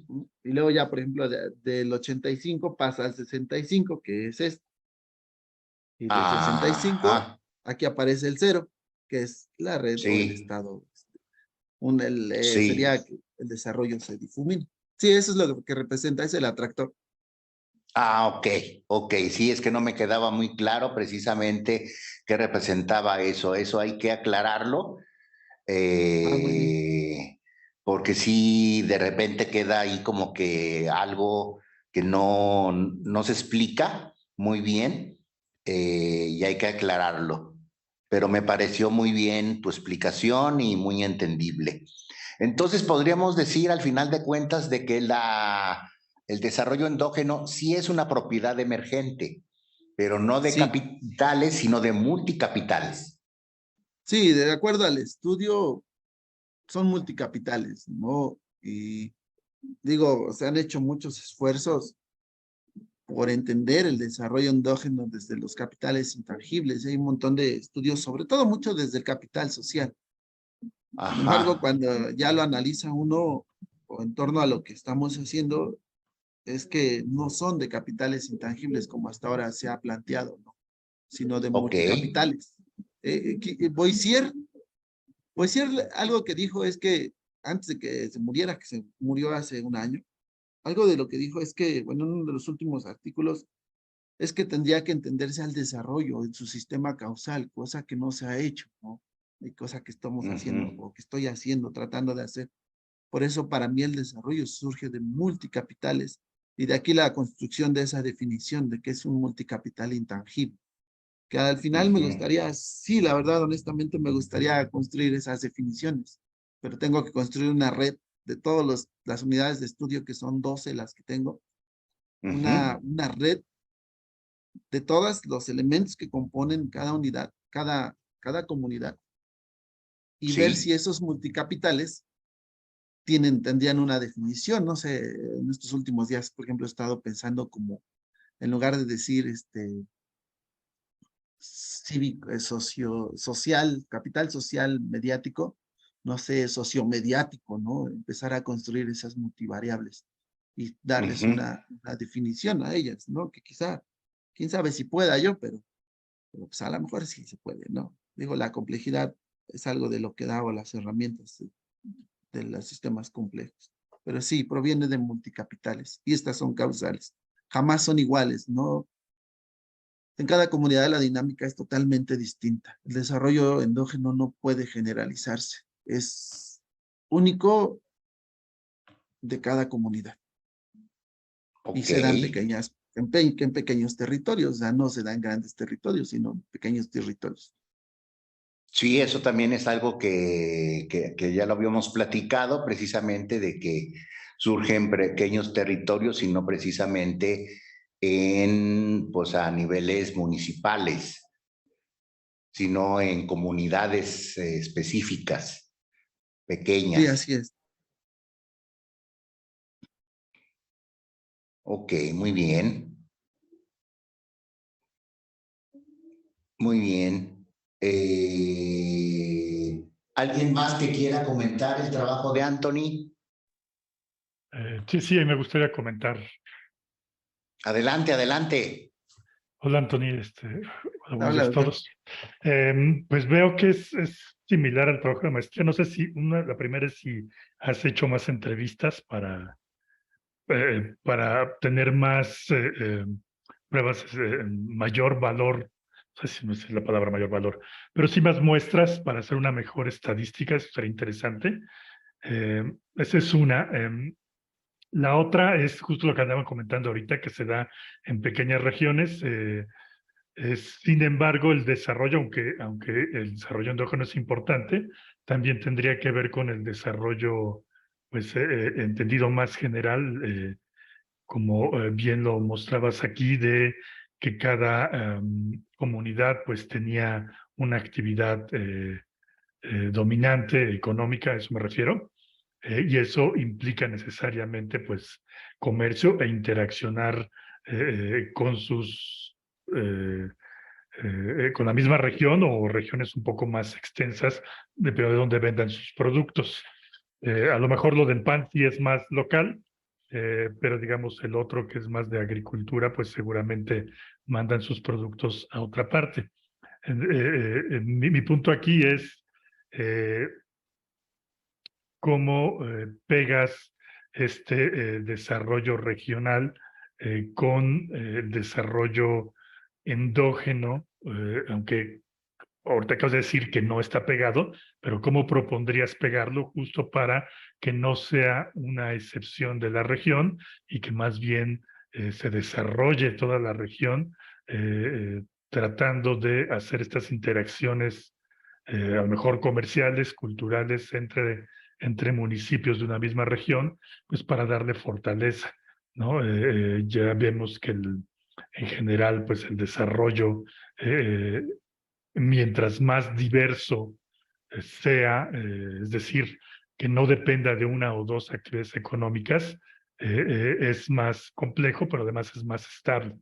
¿No? Y luego ya, por ejemplo, del 85 pasa al 65, que es este. Y del 65, Ajá. aquí aparece el cero, que es la red o el Sí, estado. sí. Sería que el desarrollo se difumina. Sí, eso es lo que representa, es el atractor. Ah, ok, ok. Sí, es que no me quedaba muy claro precisamente qué representaba eso. Eso hay que aclararlo, Ah, muy bien. porque sí, de repente queda ahí como que algo que no se explica muy bien, y hay que aclararlo. Pero me pareció muy bien tu explicación y muy entendible. Entonces podríamos decir al final de cuentas de que el desarrollo endógeno sí es una propiedad emergente, pero no de Sí, capitales, sino de multicapitales. sí, de acuerdo al estudio, son multicapitales, ¿no? Y digo, se han hecho muchos esfuerzos por entender el desarrollo endógeno desde los capitales intangibles. Hay un montón de estudios, sobre todo mucho desde el capital social. Sin embargo, Ajá, cuando ya lo analiza uno o en torno a lo que estamos haciendo, es que no son de capitales intangibles como hasta ahora se ha planteado, ¿no? Sino de ok. multicapitales. Boissier, algo que dijo es que antes de que se muriera, que se murió hace un año, algo de lo que dijo es que, bueno, en uno de los últimos artículos, es que tendría que entenderse al desarrollo en su sistema causal, cosa que no se ha hecho, ¿no? Y cosa que estamos haciendo Ujú, o que estoy haciendo, tratando de hacer. Por eso para mí el desarrollo surge de multicapitales y de aquí la construcción de esa definición de que es un multicapital intangible. Que al final me ujú. gustaría, sí, la verdad, honestamente me gustaría construir esas definiciones, pero tengo que construir una red de todas las unidades de estudio, que son 12 las que tengo, Ujú. una red de todos los elementos que componen cada unidad, cada comunidad, y ver si Sí, esos multicapitales tendrían una definición. No sé, en estos últimos días, por ejemplo, he estado pensando como, en lugar de decir cívico, social, capital social mediático, no sé, sociomediático, ¿no? Empezar a construir esas multivariables y darles ujú. una definición a ellas, ¿no? Que quizá, quién sabe si pueda yo, pero pues a lo mejor sí se puede, ¿no? Digo, la complejidad es algo de lo que da las herramientas de los sistemas complejos. Pero sí, proviene de multicapitales y estas son causales. Jamás son iguales, ¿no? En cada comunidad la dinámica es totalmente distinta. El desarrollo endógeno no puede generalizarse. Es único de cada comunidad y Ok. se dan en pequeños territorios, o sea, no se da en grandes territorios, sino en pequeños territorios. Sí, eso también es algo que ya lo habíamos platicado, precisamente de que surgen pequeños territorios y no precisamente pues, a niveles municipales, sino en comunidades específicas, Sí, pequeñas. así es. Ok, muy bien, muy bien. ¿Alguien más que quiera comentar el trabajo de Anthony? Sí, sí, me gustaría comentar. Adelante, adelante. Hola, Anthony, hola, buenos Habla, días a doctor. todos. Pues veo que es similar al trabajo de maestría. No sé si la primera es si has hecho más entrevistas para tener más pruebas, mayor valor, no sé si me sé la palabra mayor valor, pero sí más muestras para hacer una mejor estadística. Eso sería interesante. Esa es una. La otra es justo lo que andaban comentando ahorita, que se da en pequeñas regiones. Sin embargo, el desarrollo, aunque el desarrollo endógeno es importante, también tendría que ver con el desarrollo, pues, entendido más general, como bien lo mostrabas aquí, de que cada comunidad pues tenía una actividad dominante económica, a eso me refiero, y eso implica necesariamente pues comercio e interaccionar con sus con la misma región o regiones un poco más extensas, dependiendo de dónde vendan sus productos. A lo mejor lo del pan sí es más local, pero digamos el otro que es más de agricultura, pues seguramente mandan sus productos a otra parte. Mi punto aquí es cómo pegas este desarrollo regional con el desarrollo endógeno, aunque ahorita acabas de decir que no está pegado, pero ¿cómo propondrías pegarlo justo para que no sea una excepción de la región y que más bien se desarrolle toda la región tratando de hacer estas interacciones a lo mejor comerciales, culturales entre municipios de una misma región, pues para darle fortaleza, ¿no? Ya vemos que en general, pues el desarrollo mientras más diverso sea, es decir, que no dependa de una o dos actividades económicas, es más complejo, pero además es más estable.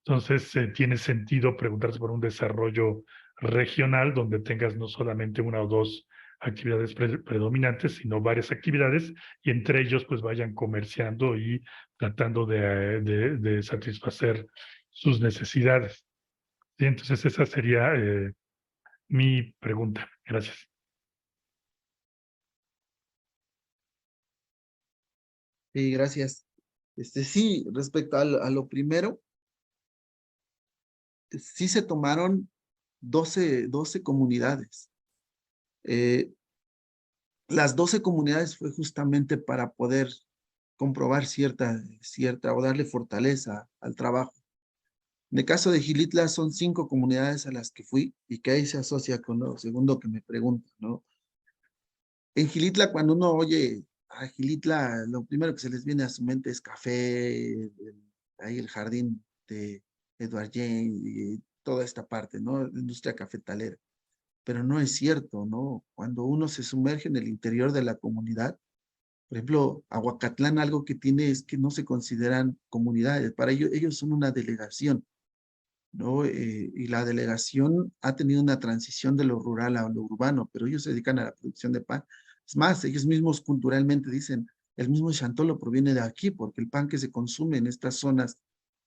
Entonces, tiene sentido preguntarse por un desarrollo regional donde tengas no solamente una o dos actividades predominantes, sino varias actividades y entre ellos pues vayan comerciando y tratando de satisfacer sus necesidades. ¿Sí? Entonces, esa sería mi pregunta. Gracias. Sí, gracias. Sí, respecto a lo primero, sí se tomaron 12 comunidades. Las 12 comunidades fue justamente para poder comprobar cierta, o darle fortaleza al trabajo. En el caso de Xilitla son 5 comunidades a las que fui y que ahí se asocia con lo segundo que me preguntan, ¿no? En Xilitla, cuando uno oye a Xilitla, lo primero que se les viene a su mente es café, ahí el jardín de Edward James y toda esta parte, ¿no? La industria cafetalera. Pero no es cierto, ¿no? Cuando uno se sumerge en el interior de la comunidad, por ejemplo, Aguacatlán algo que tiene es que no se consideran comunidades, para ellos son una delegación, ¿no? Y la delegación ha tenido una transición de lo rural a lo urbano, pero ellos se dedican a la producción de pan. Es más, ellos mismos culturalmente dicen, el mismo chantolo proviene de aquí, porque el pan que se consume en estas zonas,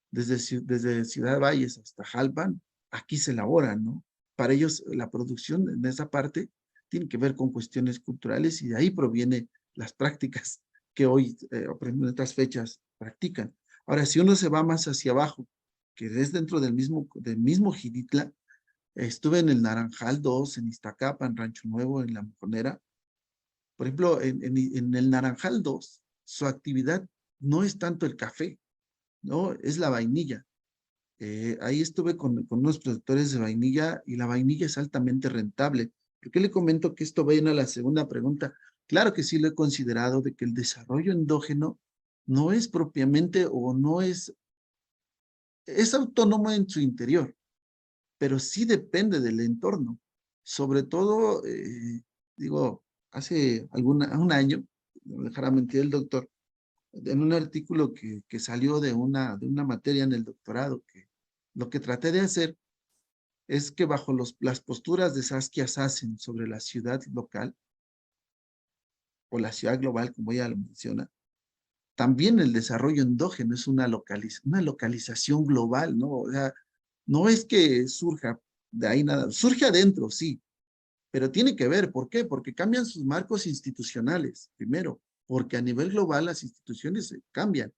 desde Ciudad Valles hasta Jalpan, aquí se elaboran, ¿no? Para ellos la producción en esa parte tiene que ver con cuestiones culturales y de ahí provienen las prácticas que hoy, en estas fechas, practican. Ahora, si uno se va más hacia abajo, que es dentro del mismo Xilitla, estuve en el Naranjal 2, en Iztacapa, en Rancho Nuevo, en La Mojonera. Por ejemplo, en el Naranjal 2, su actividad no es tanto el café, ¿no? Es la vainilla. Ahí estuve con unos productores de vainilla y la vainilla es altamente rentable. ¿Por qué le comento que esto viene a la segunda pregunta? Claro que sí lo he considerado de que el desarrollo endógeno no es propiamente o no es autónomo en su interior, pero sí depende del entorno. Sobre todo, digo, hace un año, no me dejará mentir el doctor, en un artículo que salió de una materia en el doctorado, que lo que traté de hacer es que bajo las posturas de Saskia Sassen sobre la ciudad local, o la ciudad global, como ella lo menciona, también el desarrollo endógeno es una localización global, ¿no? O sea, no es que surja de ahí nada, surge adentro, sí, pero tiene que ver, ¿por qué? Porque cambian sus marcos institucionales, primero, porque a nivel global las instituciones cambian.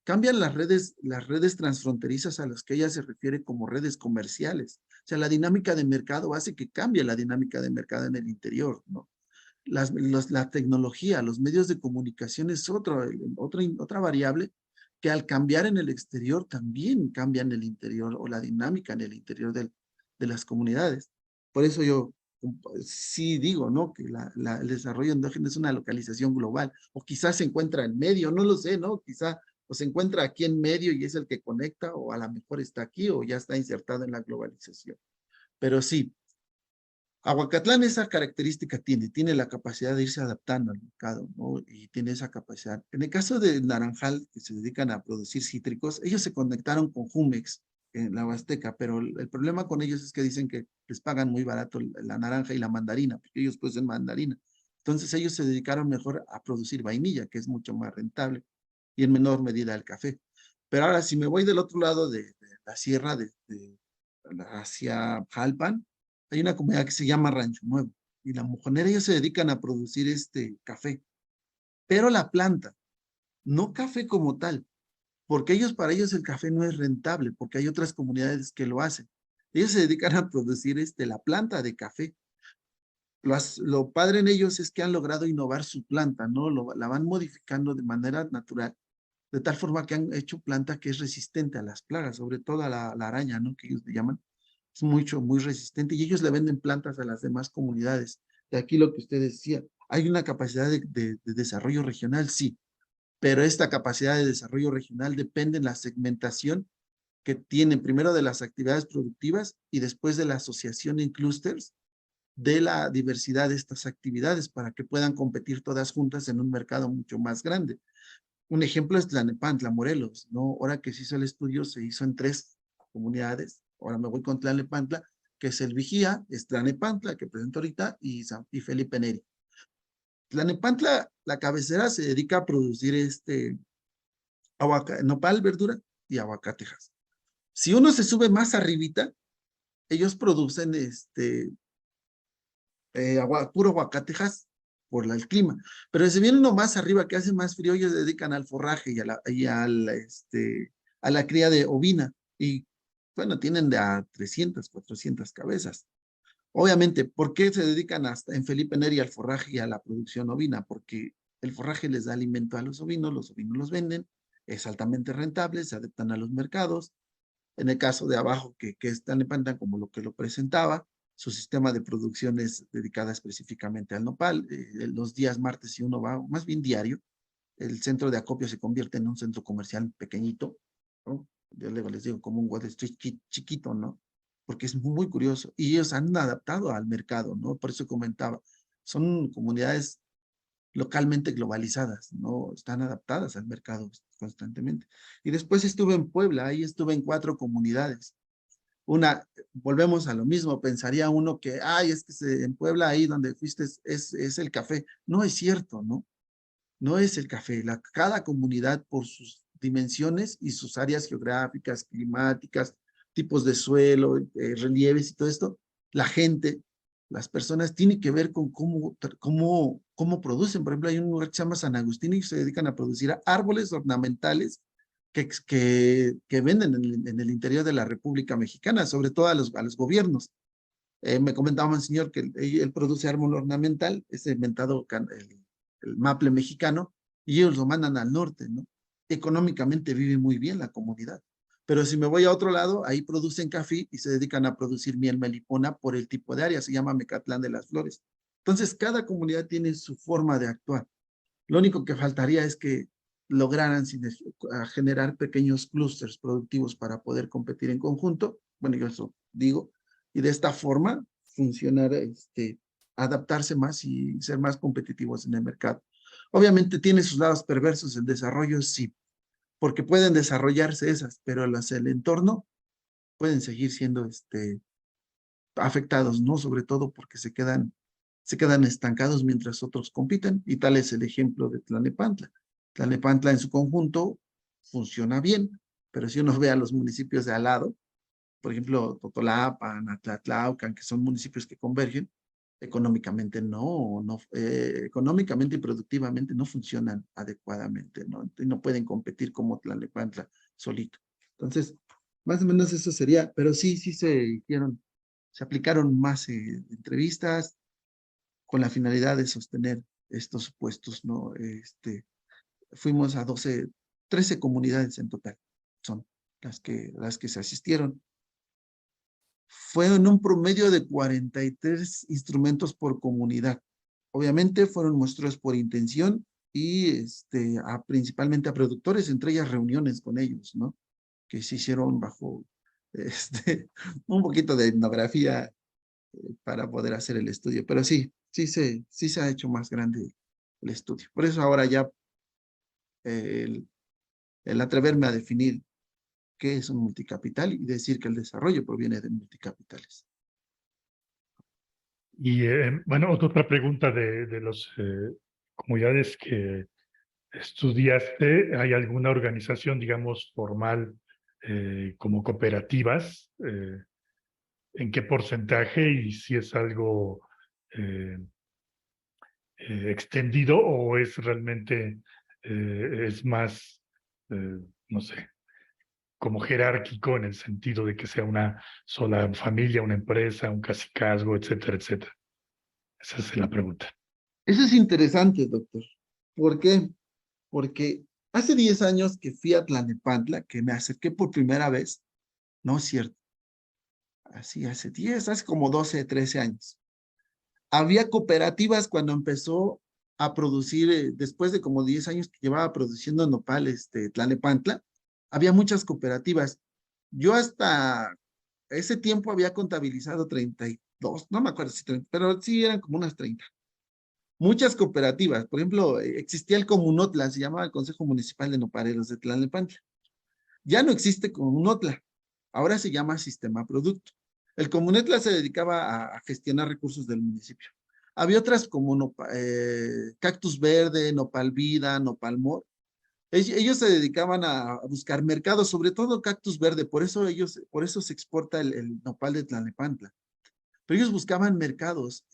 Cambian las redes transfronterizas a las que ella se refiere como redes comerciales. O sea, la dinámica de mercado hace que cambie la dinámica de mercado en el interior, ¿no? La tecnología, los medios de comunicación es otra variable que al cambiar en el exterior también cambia en el interior o la dinámica en el interior de las comunidades. Por eso yo sí digo, ¿no? Que el desarrollo endógeno es una localización global, o quizás se encuentra en medio, no lo sé, ¿no? Quizá o se encuentra aquí en medio y es el que conecta, o a lo mejor está aquí o ya está insertado en la globalización. Pero sí, Aguacatlán esa característica tiene la capacidad de irse adaptando al mercado, ¿no? Y tiene esa capacidad. En el caso de Naranjal, que se dedican a producir cítricos, ellos se conectaron con Jumex en la Huasteca, pero el problema con ellos es que dicen que les pagan muy barato la naranja y la mandarina, porque ellos producen mandarina. Entonces ellos se dedicaron mejor a producir vainilla, que es mucho más rentable, y en menor medida el café. Pero ahora, si me voy del otro lado de la sierra, hacia Jalpan, hay una comunidad que se llama Rancho Nuevo, y la mojonera ellos se dedican a producir café, pero la planta, no café como tal, porque para ellos el café no es rentable, porque hay otras comunidades que lo hacen. Ellos se dedican a producir la planta de café. Lo padre en ellos es que han logrado innovar su planta, ¿no? La van modificando de manera natural, de tal forma que han hecho planta que es resistente a las plagas, sobre todo a la araña, ¿no? Que ellos le llaman. Es muy resistente y ellos le venden plantas a las demás comunidades. De aquí lo que usted decía, hay una capacidad de desarrollo regional, sí, pero esta capacidad de desarrollo regional depende de la segmentación que tienen primero de las actividades productivas y después de la asociación en clústeres de la diversidad de estas actividades para que puedan competir todas juntas en un mercado mucho más grande. Un ejemplo es Tlalnepantla, Morelos, ¿no? Ahora que se hizo el estudio, se hizo en 3 comunidades. Ahora me voy con Tlalnepantla, que es el Vigía, es Tlalnepantla, que presento ahorita, y Felipe Neri. Tlalnepantla, la cabecera, se dedica a producir nopal, verdura y aguacatejas. Si uno se sube más arribita, ellos producen puro aguacatejas por el clima. Pero si viene uno más arriba que hace más frío, ellos se dedican al forraje a la cría de ovina. Y bueno, tienen de a 300, 400 cabezas. Obviamente, ¿por qué se dedican hasta en Felipe Neri al forraje y a la producción ovina? Porque el forraje les da alimento a los ovinos los venden, es altamente rentable, se adaptan a los mercados. En el caso de abajo, que están en pantalla como lo que lo presentaba, su sistema de producción es dedicada específicamente al nopal. Los días martes, si uno va, más bien diario, el centro de acopio se convierte en un centro comercial pequeñito, ¿no? Yo les digo como un Wall Street chiquito, ¿no? Porque es muy curioso. Y ellos han adaptado al mercado, ¿no? Por eso comentaba, son comunidades localmente globalizadas, ¿no? Están adaptadas al mercado constantemente. Y después estuve en Puebla, ahí estuve en 4 comunidades. Volvemos a lo mismo, pensaría uno que, ay, es que en Puebla, ahí donde fuiste, es el café. No es cierto, ¿no? No es el café. Cada comunidad, por sus dimensiones y sus áreas geográficas, climáticas, tipos de suelo, relieves y todo esto, la gente, las personas, tienen que ver con cómo producen. Por ejemplo, hay un lugar que se llama San Agustín y se dedican a producir árboles ornamentales que venden en el interior de la República Mexicana, sobre todo a los gobiernos. Me comentaba un señor que él produce árbol ornamental, es inventado el maple mexicano, y ellos lo mandan al norte, ¿no? Económicamente vive muy bien la comunidad. Pero si me voy a otro lado, ahí producen café y se dedican a producir miel melipona por el tipo de área, se llama Mecatlán de las Flores. Entonces, cada comunidad tiene su forma de actuar. Lo único que faltaría es que lograran generar pequeños clústeres productivos para poder competir en conjunto. Bueno, yo eso digo. Y de esta forma funcionar, adaptarse más y ser más competitivos en el mercado. Obviamente tiene sus lados perversos el desarrollo, sí, porque pueden desarrollarse esas, pero el entorno pueden seguir siendo afectados, ¿no? Sobre todo porque se quedan estancados mientras otros compiten, y tal es el ejemplo de Tlalnepantla. Tlalnepantla en su conjunto funciona bien, pero si uno ve a los municipios de al lado, por ejemplo, Totolapan, Atlatlaucan, que son municipios que convergen, económicamente económicamente y productivamente no funcionan adecuadamente, ¿no? Y no pueden competir como Tlalnepantla solito. Entonces, más o menos eso sería, pero sí se aplicaron más entrevistas con la finalidad de sostener estos supuestos, ¿no? Fuimos a 13 comunidades en total, son las que se asistieron. Fue en un promedio de 43 instrumentos por comunidad. Obviamente fueron muestras por intención y principalmente a productores, entre ellas reuniones con ellos, ¿no? Que se hicieron bajo un poquito de etnografía para poder hacer el estudio. Pero sí se ha hecho más grande el estudio. Por eso ahora ya el atreverme a definir qué es un multicapital y decir que el desarrollo proviene de multicapitales. Y bueno, otra pregunta de las comunidades que estudiaste, ¿hay alguna organización, digamos, formal como cooperativas? ¿En qué porcentaje y si es algo extendido o es realmente, es más, no sé, como jerárquico en el sentido de que sea una sola familia, una empresa, un cacicazgo, etcétera, etcétera? Esa es la pregunta. Eso es interesante, doctor. ¿Por qué? Porque hace 10 años que fui a Tlalnepantla, que me acerqué por primera vez, no es cierto, así hace como 12, 13 años. Había cooperativas cuando empezó a producir, después de como 10 años que llevaba produciendo nopal, Tlalnepantla, había muchas cooperativas. Yo hasta ese tiempo había contabilizado 32, no me acuerdo si 30, pero sí eran como unas 30. Muchas cooperativas, por ejemplo, existía el Comunotla, se llamaba el Consejo Municipal de Nopaleros de Tlalnepantla. Ya no existe Comunotla, ahora se llama Sistema Producto. El Comunotla se dedicaba a gestionar recursos del municipio. Había otras como Cactus Verde, Nopal Vida, Nopalmor. Ellos se dedicaban a buscar mercados, sobre todo Cactus Verde, por eso se exporta el nopal de Tlalnepantla. Pero ellos buscaban mercados.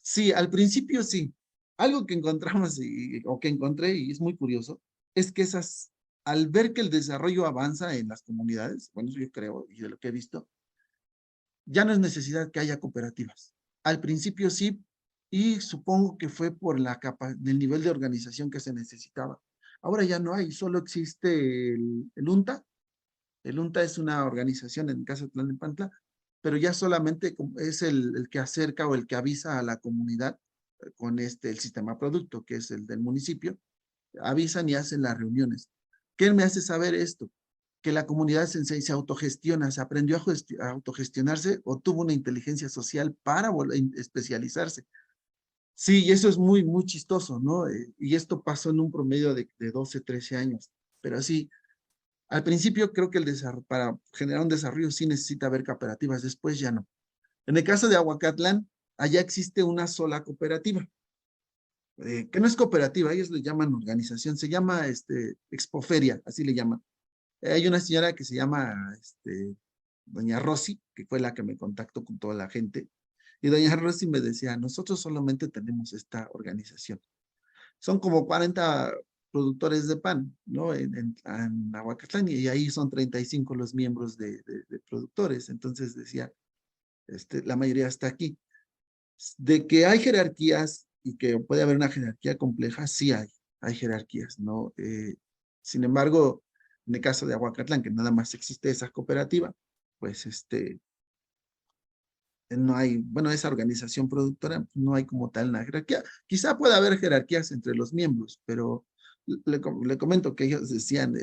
Sí, al principio sí. Algo que encontramos o que encontré, y es muy curioso, es que al ver que el desarrollo avanza en las comunidades, bueno, yo creo, y de lo que he visto, ya no es necesidad que haya cooperativas. Al principio sí, y supongo que fue por el nivel de organización que se necesitaba. Ahora ya no hay, solo existe el UNTA. El UNTA es una organización en el caso de Tlalnepantla, pero ya solamente es el que acerca o el que avisa a la comunidad con el sistema producto, que es el del municipio. Avisan y hacen las reuniones. ¿Qué me hace saber esto? Que la comunidad se autogestiona, se aprendió a autogestionarse o tuvo una inteligencia social para especializarse. Sí, y eso es muy, muy chistoso, ¿no? Y esto pasó en un promedio de 12, 13 años. Pero sí, al principio creo que para generar un desarrollo sí necesita haber cooperativas, después ya no. En el caso de Ahuacatlán, allá existe una sola cooperativa, que no es cooperativa, ellos le llaman organización, se llama Expoferia, así le llaman. Hay una señora que se llama doña Rosy, que fue la que me contactó con toda la gente, y doña Rosy me decía, nosotros solamente tenemos esta organización. Son como 40 productores de pan, ¿no? En Ahuacatlán, y ahí son 35 los miembros de productores. Entonces decía, la mayoría está aquí. De que hay jerarquías y que puede haber una jerarquía compleja, sí hay jerarquías, ¿no? Sin embargo, en el caso de Ahuacatlán, que nada más existe esa cooperativa, pues no hay, bueno, esa organización productora, no hay como tal una jerarquía. Quizá pueda haber jerarquías entre los miembros, pero le comento que ellos decían,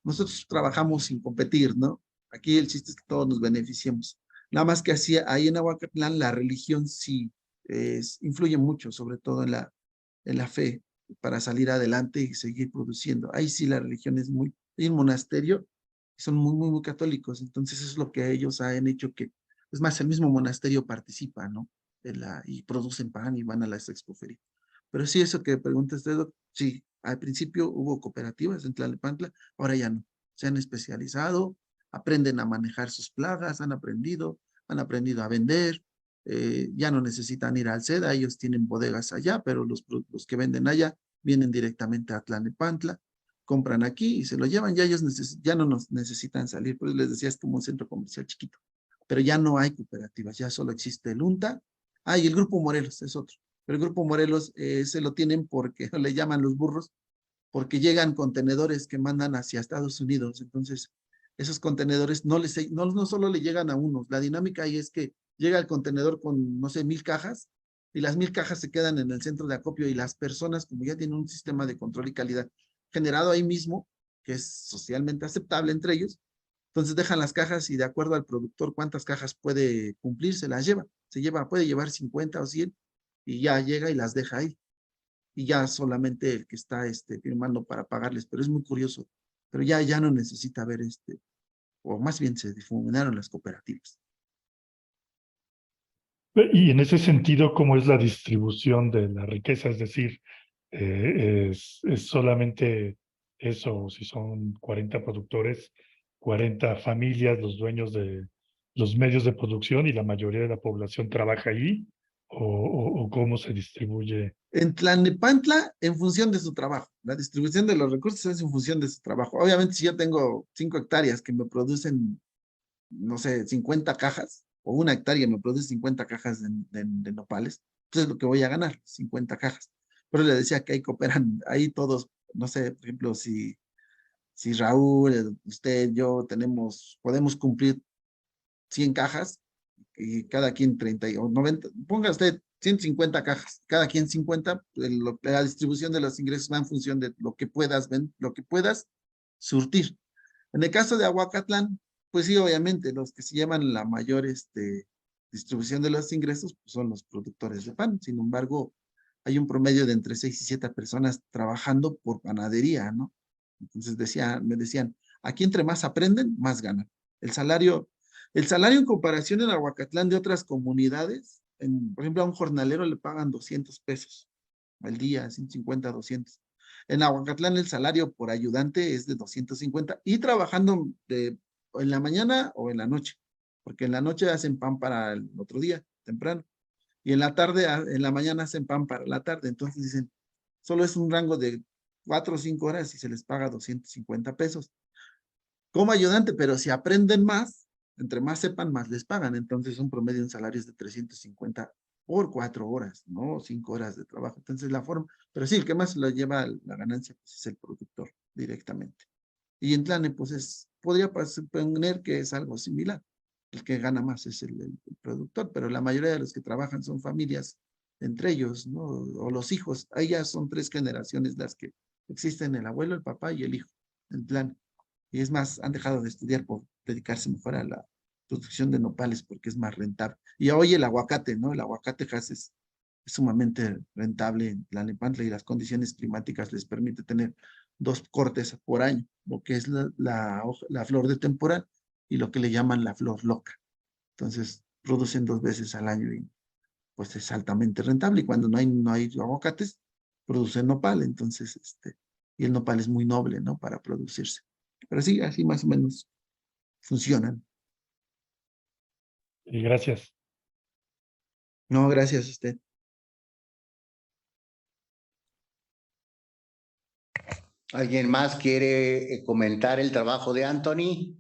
nosotros trabajamos sin competir, ¿no? Aquí el chiste es que todos nos beneficiemos. Nada más que así, ahí en Ahuacatlán la religión sí influye mucho, sobre todo en la fe, para salir adelante y seguir produciendo. Ahí sí la religión es hay un monasterio, son muy, muy, muy católicos, entonces eso es lo que ellos han hecho que es más, el mismo monasterio participa, ¿no? Y producen pan y van a las expoferias. Pero sí, eso que pregunta usted, sí, al principio hubo cooperativas en Tlalnepantla, ahora ya no. Se han especializado, aprenden a manejar sus plagas, han aprendido a vender, ya no necesitan ir al SEDA, ellos tienen bodegas allá, pero los que venden allá vienen directamente a Tlalnepantla, compran aquí y se lo llevan, ya ellos ya no nos necesitan salir, pues les decía, es como un centro comercial chiquito. Pero ya no hay cooperativas, ya solo existe el UNTA. Y el Grupo Morelos es otro. Pero el Grupo Morelos se lo tienen porque le llaman los burros, porque llegan contenedores que mandan hacia Estados Unidos. Entonces, esos contenedores no solo le llegan a unos. La dinámica ahí es que llega el contenedor con, no sé, 1000 cajas, y las 1000 cajas se quedan en el centro de acopio, y las personas, como ya tienen un sistema de control y calidad generado ahí mismo, que es socialmente aceptable entre ellos, Entonces dejan las cajas y de acuerdo al productor cuántas cajas puede cumplir, se las lleva. Puede llevar 50 o 100 y ya llega y las deja ahí. Y ya solamente el que está firmando para pagarles, pero es muy curioso. Pero ya no necesita ver o más bien se difuminaron las cooperativas. Y en ese sentido, ¿cómo es la distribución de la riqueza? Es decir, es solamente eso, si son 40 productores, 40 familias, los dueños de los medios de producción y la mayoría de la población trabaja ahí, o cómo se distribuye. En Tlalnepantla, en función de su trabajo. La distribución de los recursos es en función de su trabajo. Obviamente, si yo tengo 5 hectáreas que me producen, no sé, 50 cajas, o 1 hectárea me produce 50 cajas de nopales, entonces lo que voy a ganar, 50 cajas. Pero le decía que ahí cooperan, ahí todos, no sé, por ejemplo, si Raúl, usted, yo podemos cumplir 100 cajas, y cada quien 30 o 90, ponga usted 150 cajas, cada quien 50, la distribución de los ingresos va en función de lo que puedas surtir. En el caso de Aguacatlán, pues sí, obviamente, los que se llevan la mayor distribución de los ingresos pues son los productores de pan. Sin embargo, hay un promedio de entre 6 y 7 personas trabajando por panadería, ¿no? Entonces me decían, aquí entre más aprenden, más ganan. El salario en comparación en Aguacatlán de otras comunidades, por ejemplo, a un jornalero le pagan 200 pesos al día, 150, 200. En Aguacatlán el salario por ayudante es de 250 y trabajando en la mañana o en la noche, porque en la noche hacen pan para el otro día, temprano, y en la tarde, en la mañana hacen pan para la tarde. Entonces dicen, solo es un rango de 4 o 5 horas y se les paga 250 pesos como ayudante, pero si aprenden más, entre más sepan, más les pagan. Entonces un promedio en salarios de 350 por 4 horas, ¿no? 5 horas de trabajo. Entonces la forma, pero sí, el que más lo lleva la ganancia pues, es el productor directamente. Y en Tlane, pues podría suponer que es algo similar. El que gana más es el productor, pero la mayoría de los que trabajan son familias entre ellos, ¿no? O los hijos. Ahí ya son 3 generaciones las que existen, el abuelo, el papá y el hijo, en Tlane. Y es más, han dejado de estudiar por dedicarse mejor a la producción de nopales porque es más rentable. Y hoy el aguacate, ¿no? El aguacate es sumamente rentable en Tlalnepantla y las condiciones climáticas les permite tener 2 cortes por año, lo que es la flor de temporal y lo que le llaman la flor loca. Entonces, producen 2 veces al año y pues es altamente rentable. Y cuando no hay aguacates, producen nopal. Entonces, y el nopal es muy noble, ¿no? Para producirse. Pero sí, así más o menos funcionan. Y gracias. No, gracias a usted. ¿Alguien más quiere comentar el trabajo de Anthony?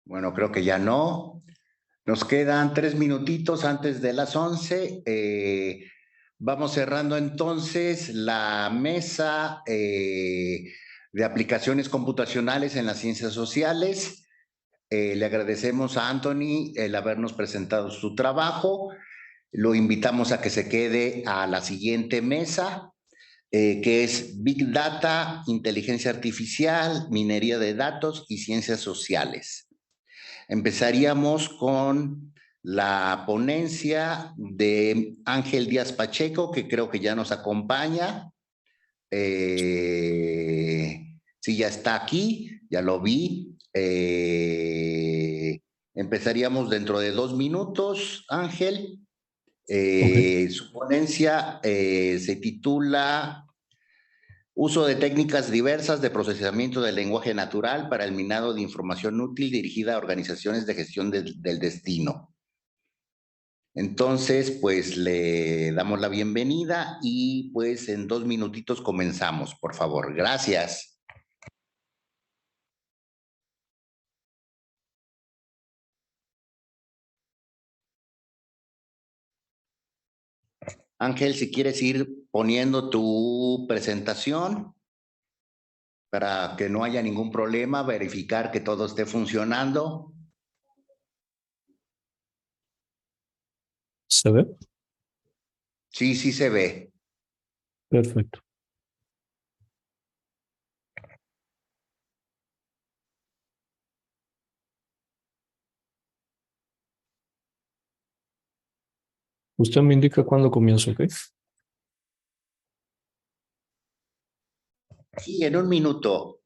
Bueno, creo que ya no. Nos quedan 3 minutitos antes de las 11. Vamos cerrando entonces la mesa de aplicaciones computacionales en las ciencias sociales. Le agradecemos a Anthony el habernos presentado su trabajo. Lo invitamos a que se quede a la siguiente mesa, que es Big Data, Inteligencia Artificial, Minería de Datos y Ciencias Sociales. Empezaríamos con la ponencia de Ángel Díaz Pacheco, que creo que ya nos acompaña. Sí, ya está aquí, ya lo vi. Empezaríamos dentro de 2 minutos, Ángel. Okay. Su ponencia se titula Uso de técnicas diversas de procesamiento del lenguaje natural para el minado de información útil dirigida a organizaciones de gestión del destino. Entonces, pues le damos la bienvenida y pues en 2 minutitos comenzamos, por favor. Gracias. Ángel, si quieres ir poniendo tu presentación para que no haya ningún problema, verificar que todo esté funcionando. ¿Se ve? Sí, sí se ve. Perfecto. Usted me indica cuándo comienzo, ¿ok? Sí, en un minuto.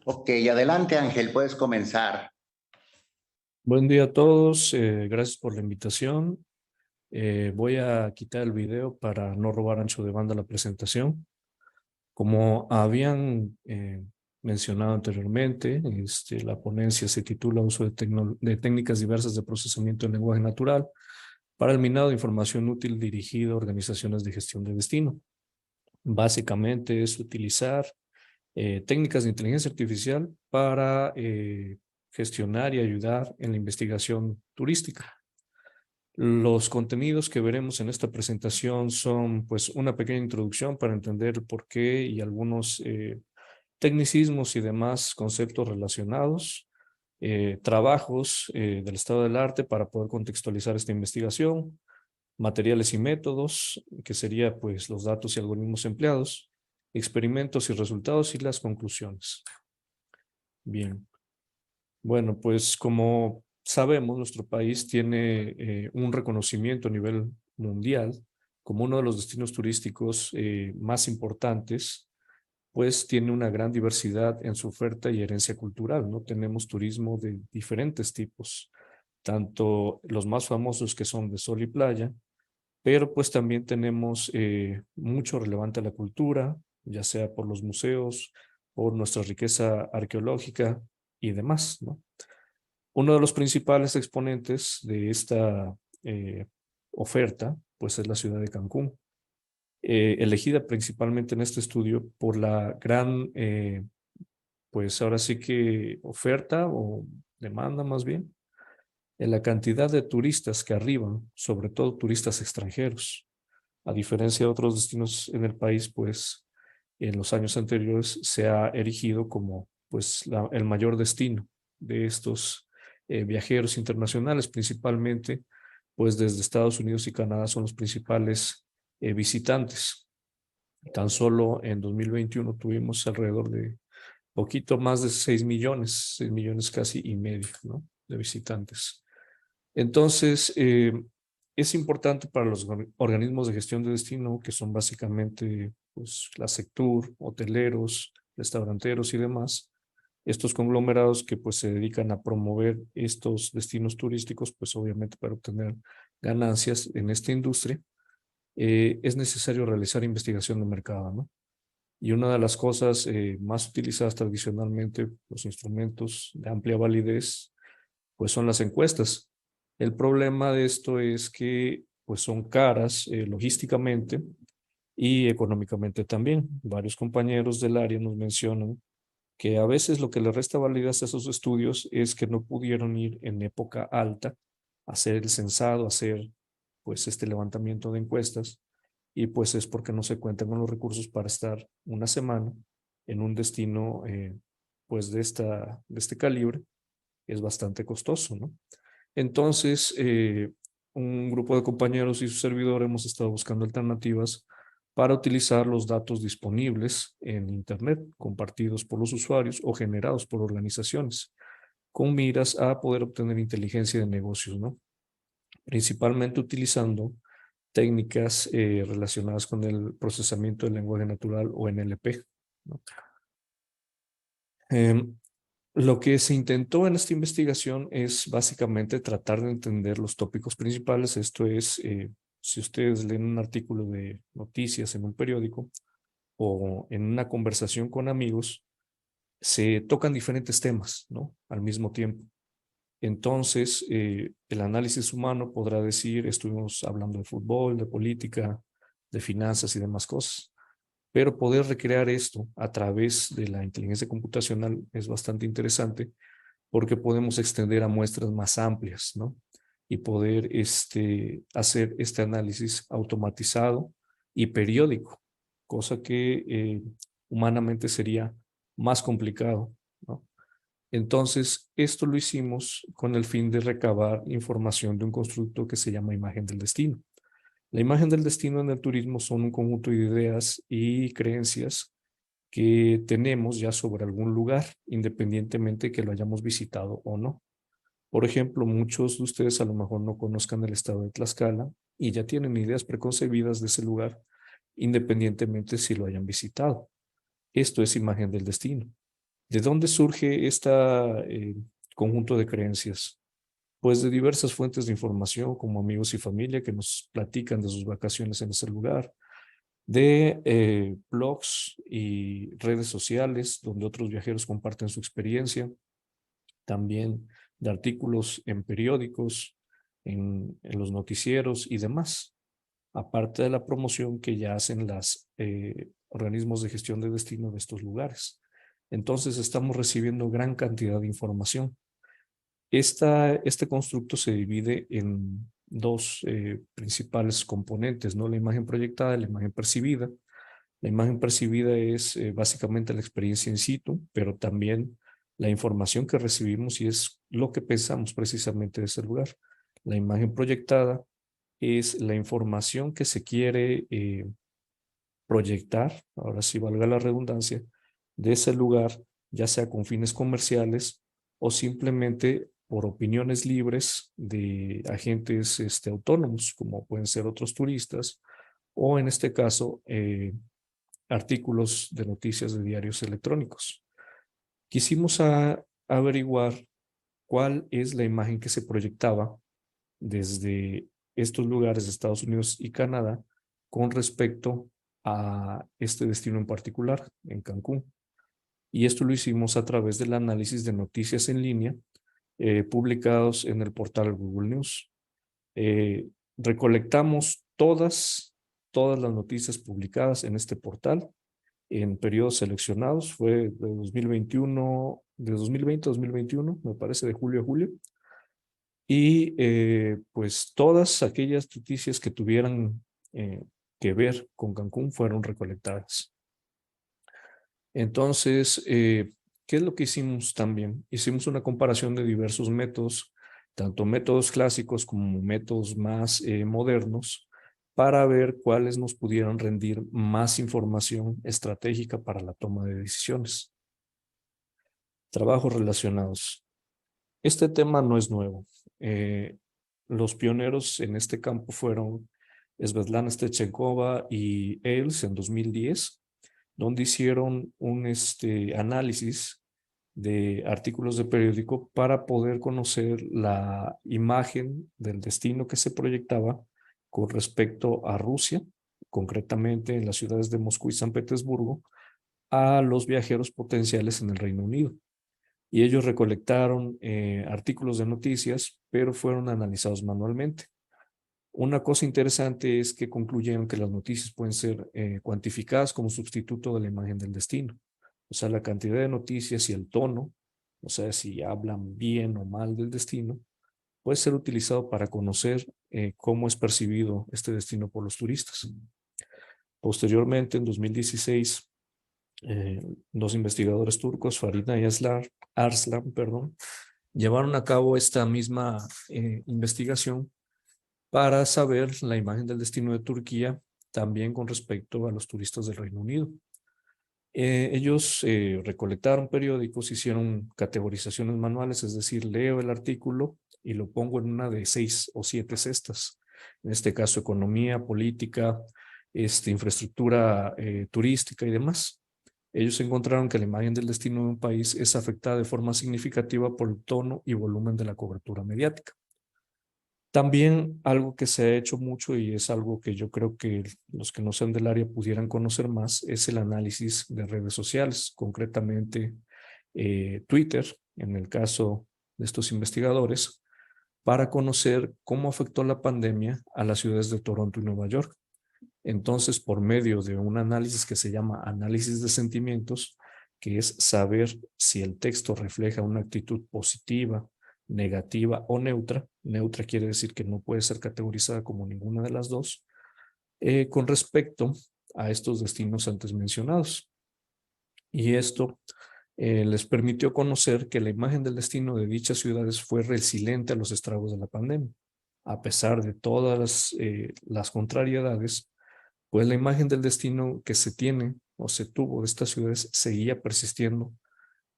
Ok, adelante Ángel, puedes comenzar. Buen día a todos. Gracias por la invitación. Voy a quitar el video para no robar ancho de banda la presentación. Como habían mencionado anteriormente, la ponencia se titula Uso de técnicas diversas de procesamiento del lenguaje natural para el minado de información útil dirigido a organizaciones de gestión de destino. Básicamente es utilizar técnicas de inteligencia artificial para gestionar y ayudar en la investigación turística. Los contenidos que veremos en esta presentación son pues una pequeña introducción para entender el porqué y algunos tecnicismos y demás conceptos relacionados, trabajos del estado del arte para poder contextualizar esta investigación, materiales y métodos, que sería pues los datos y algoritmos empleados, experimentos y resultados y las conclusiones. Bien. Bueno, pues como sabemos, nuestro país tiene un reconocimiento a nivel mundial como uno de los destinos turísticos más importantes, pues tiene una gran diversidad en su oferta y herencia cultural, ¿no? Tenemos turismo de diferentes tipos, tanto los más famosos que son de sol y playa, pero pues también tenemos mucho relevante a la cultura, ya sea por los museos, por nuestra riqueza arqueológica y demás, ¿no? Uno de los principales exponentes de esta oferta, pues es la ciudad de Cancún, elegida principalmente en este estudio por la gran, pues ahora sí que oferta o demanda más bien, en la cantidad de turistas que arriban, sobre todo turistas extranjeros. A diferencia de otros destinos en el país, pues en los años anteriores se ha erigido como pues el mayor destino de estos viajeros internacionales, principalmente pues desde Estados Unidos y Canadá son los principales visitantes. Tan solo en 2021 tuvimos alrededor de poquito más de 6 millones casi y medio, ¿no?, de visitantes. Entonces, es importante para los organismos de gestión de destino, que son básicamente pues, la sector, hoteleros, restauranteros y demás, estos conglomerados que pues se dedican a promover estos destinos turísticos, pues obviamente para obtener ganancias en esta industria, es necesario realizar investigación de mercado, ¿no? Y una de las cosas más utilizadas tradicionalmente, los instrumentos de amplia validez, pues son las encuestas. El problema de esto es que pues son caras logísticamente y económicamente también. Varios compañeros del área nos mencionan que a veces lo que le resta validez a esos estudios es que no pudieron ir en época alta a hacer el censado, a hacer pues este levantamiento de encuestas, y pues es porque no se cuentan con los recursos para estar una semana en un destino pues de este calibre. Es bastante costoso, ¿no? Entonces, un grupo de compañeros y su servidor hemos estado buscando alternativas para utilizar los datos disponibles en Internet, compartidos por los usuarios o generados por organizaciones. con miras a poder obtener inteligencia de negocios, ¿no? Principalmente utilizando técnicas relacionadas con el procesamiento del lenguaje natural o NLP, ¿no? Lo que se intentó en esta investigación es básicamente tratar de entender los tópicos principales. Esto es, si ustedes leen un artículo de noticias en un periódico o en una conversación con amigos, se tocan diferentes temas, ¿no? Al mismo tiempo. Entonces, el análisis humano podrá decir, estuvimos hablando de fútbol, de política, de finanzas y demás cosas. Pero poder recrear esto a través de la inteligencia computacional es bastante interesante porque podemos extender a muestras más amplias, ¿no? Y poder hacer este análisis automatizado y periódico, cosa que humanamente sería más complicado, ¿no? Entonces, esto lo hicimos con el fin de recabar información de un constructo que se llama imagen del destino. La imagen del destino en el turismo son un conjunto de ideas y creencias que tenemos ya sobre algún lugar, independientemente que lo hayamos visitado o no. Por ejemplo, muchos de ustedes a lo mejor no conozcan el estado de Tlaxcala y ya tienen ideas preconcebidas de ese lugar, independientemente si lo hayan visitado. Esto es imagen del destino. ¿De dónde surge este conjunto de creencias? Pues de diversas fuentes de información, como amigos y familia que nos platican de sus vacaciones en ese lugar, de blogs y redes sociales donde otros viajeros comparten su experiencia, también de artículos en periódicos, en los noticieros y demás, aparte de la promoción que ya hacen los organismos de gestión de destino de estos lugares. Entonces estamos recibiendo gran cantidad de información. Este constructo se divide en dos principales componentes, ¿no? La imagen proyectada y la imagen percibida. La imagen percibida es básicamente la experiencia in situ, pero también la información que recibimos y es lo que pensamos precisamente de ese lugar. La imagen proyectada es la información que se quiere proyectar, ahora sí valga la redundancia, de ese lugar, ya sea con fines comerciales o simplemente por opiniones libres de agentes autónomos, como pueden ser otros turistas, o en este caso, artículos de noticias de diarios electrónicos. Quisimos averiguar cuál es la imagen que se proyectaba desde estos lugares de Estados Unidos y Canadá con respecto a este destino en particular, en Cancún. Y esto lo hicimos a través del análisis de noticias en línea publicados en el portal Google News. Recolectamos todas las noticias publicadas en este portal en periodos seleccionados. Fue de 2021, de 2020 a 2021, me parece, de julio a julio. Y pues todas aquellas noticias que tuvieran que ver con Cancún fueron recolectadas. Entonces, ¿qué es lo que hicimos también? Hicimos una comparación de diversos métodos, tanto métodos clásicos como métodos más modernos, para ver cuáles nos pudieran rendir más información estratégica para la toma de decisiones. Trabajos relacionados. Este tema no es nuevo. Los pioneros en este campo fueron Svetlana Stechenkova y Ailes en 2010, donde hicieron un análisis de artículos de periódico para poder conocer la imagen del destino que se proyectaba con respecto a Rusia, concretamente en las ciudades de Moscú y San Petersburgo, a los viajeros potenciales en el Reino Unido. Y ellos recolectaron artículos de noticias, pero fueron analizados manualmente. Una cosa interesante es que concluyeron que las noticias pueden ser cuantificadas como sustituto de la imagen del destino. O sea, la cantidad de noticias y el tono, o sea, si hablan bien o mal del destino, puede ser utilizado para conocer cómo es percibido este destino por los turistas. Posteriormente, en 2016, dos investigadores turcos, Farina y Arslan, llevaron a cabo esta misma investigación para saber la imagen del destino de Turquía también con respecto a los turistas del Reino Unido. Ellos recolectaron periódicos, hicieron categorizaciones manuales, es decir, leo el artículo y lo pongo en una de 6 o 7 cestas. En este caso, economía, política, infraestructura turística y demás. Ellos encontraron que la imagen del destino de un país es afectada de forma significativa por el tono y volumen de la cobertura mediática. También algo que se ha hecho mucho y es algo que yo creo que los que no sean del área pudieran conocer más es el análisis de redes sociales, concretamente Twitter, en el caso de estos investigadores, para conocer cómo afectó la pandemia a las ciudades de Toronto y Nueva York. Entonces, por medio de un análisis que se llama análisis de sentimientos, que es saber si el texto refleja una actitud positiva, negativa o neutra. Neutra quiere decir que no puede ser categorizada como ninguna de las dos, con respecto a estos destinos antes mencionados. Y esto les permitió conocer que la imagen del destino de dichas ciudades fue resiliente a los estragos de la pandemia. A pesar de todas las contrariedades, pues la imagen del destino que se tiene o se tuvo de estas ciudades seguía persistiendo